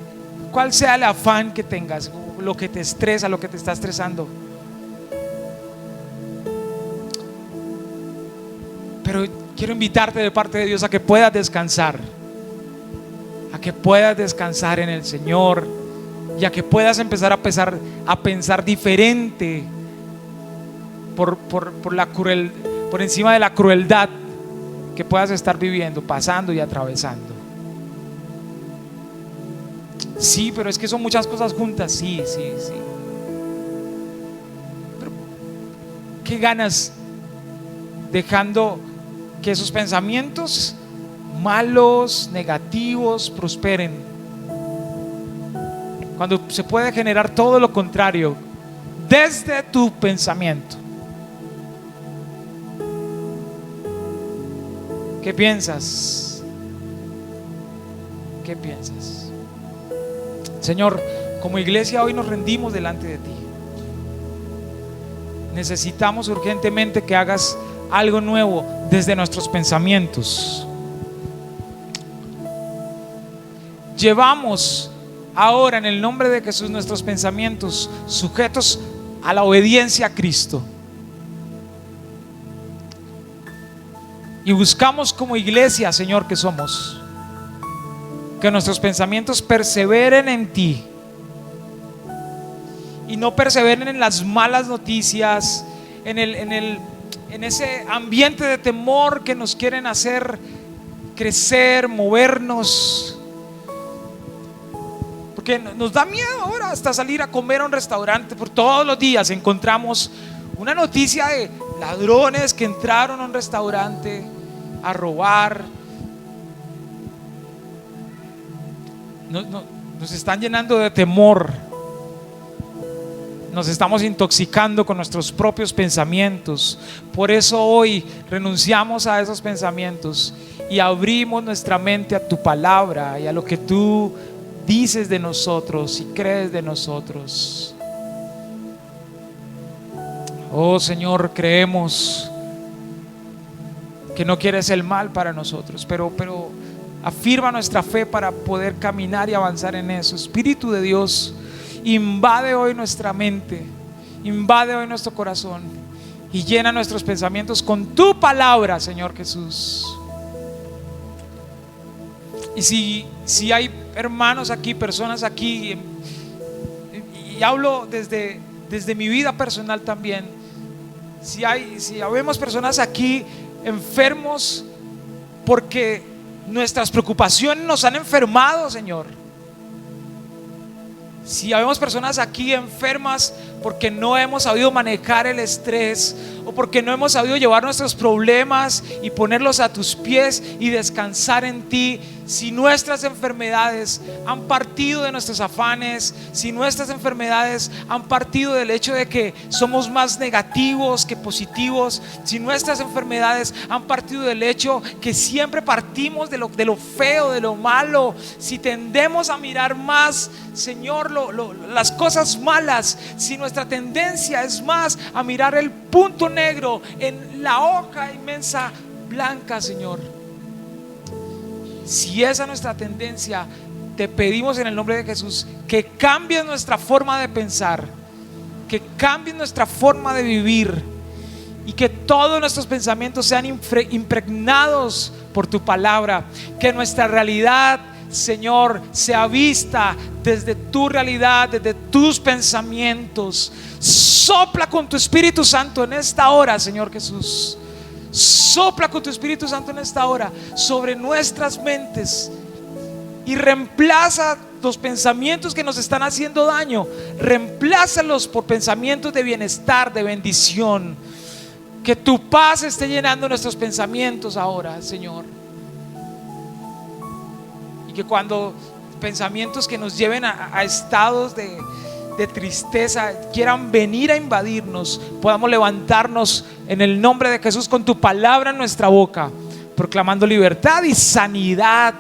cuál sea el afán que tengas, lo que te estresa, lo que te está estresando, pero quiero invitarte de parte de Dios a que puedas descansar, en el Señor, y a que puedas empezar a pensar diferente por encima de la crueldad que puedas estar viviendo, pasando y atravesando. Sí, pero es que son muchas cosas juntas. Sí. Pero ¿qué ganas dejando que esos pensamientos malos, negativos, prosperen, cuando se puede generar todo lo contrario desde tu pensamiento? ¿Qué piensas? ¿Qué piensas? Señor, como iglesia hoy nos rendimos delante de ti. Necesitamos urgentemente que hagas algo nuevo desde nuestros pensamientos. Llevamos ahora en el nombre de Jesús nuestros pensamientos sujetos a la obediencia a Cristo. Y buscamos como iglesia, Señor, que somos, que nuestros pensamientos perseveren en ti y no perseveren en las malas noticias, en ese ambiente de temor que nos quieren hacer crecer, movernos, porque nos da miedo ahora hasta salir a comer a un restaurante. Por todos los días encontramos una noticia de ladrones que entraron a un restaurante a robar. Nos están llenando de temor. nos estamos intoxicando con nuestros propios pensamientos. Por eso hoy renunciamos a esos pensamientos y abrimos nuestra mente a tu palabra y a lo que tú dices de nosotros y crees de nosotros. Oh Señor, creemos que no quieres el mal para nosotros, pero afirma nuestra fe para poder caminar y avanzar en eso. Espíritu de Dios, invade hoy nuestra mente, invade hoy nuestro corazón y llena nuestros pensamientos con tu palabra, Señor Jesús. Y si hay hermanos aquí, personas aquí, y hablo desde mi vida personal también, si habemos personas aquí enfermos porque nuestras preocupaciones nos han enfermado, Señor. Si habemos personas aquí enfermas porque no hemos sabido manejar el estrés o porque no hemos sabido llevar nuestros problemas y ponerlos a tus pies y descansar en ti, si nuestras enfermedades han partido de nuestros afanes, si nuestras enfermedades han partido del hecho de que somos más negativos que positivos, si nuestras enfermedades han partido del hecho que siempre partimos de lo feo, de lo malo, si tendemos a mirar más, Señor, las cosas malas, si nuestra tendencia es más a mirar el punto negro en la hoja inmensa blanca, Señor, si esa es nuestra tendencia, te pedimos en el nombre de Jesús que cambies nuestra forma de pensar, que cambies nuestra forma de vivir y que todos nuestros pensamientos sean impregnados por tu palabra, que nuestra realidad, Señor, sea vista desde tu realidad, desde tus pensamientos. Sopla con tu Espíritu Santo en esta hora, Señor Jesús. Sopla con tu Espíritu Santo en esta hora sobre nuestras mentes y reemplaza los pensamientos que nos están haciendo daño. Reemplázalos por pensamientos de bienestar, de bendición. Que tu paz esté llenando nuestros pensamientos ahora, Señor. Y que cuando pensamientos que nos lleven a estados de tristeza quieran venir a invadirnos, podamos levantarnos en el nombre de Jesús con tu palabra en nuestra boca, proclamando libertad y sanidad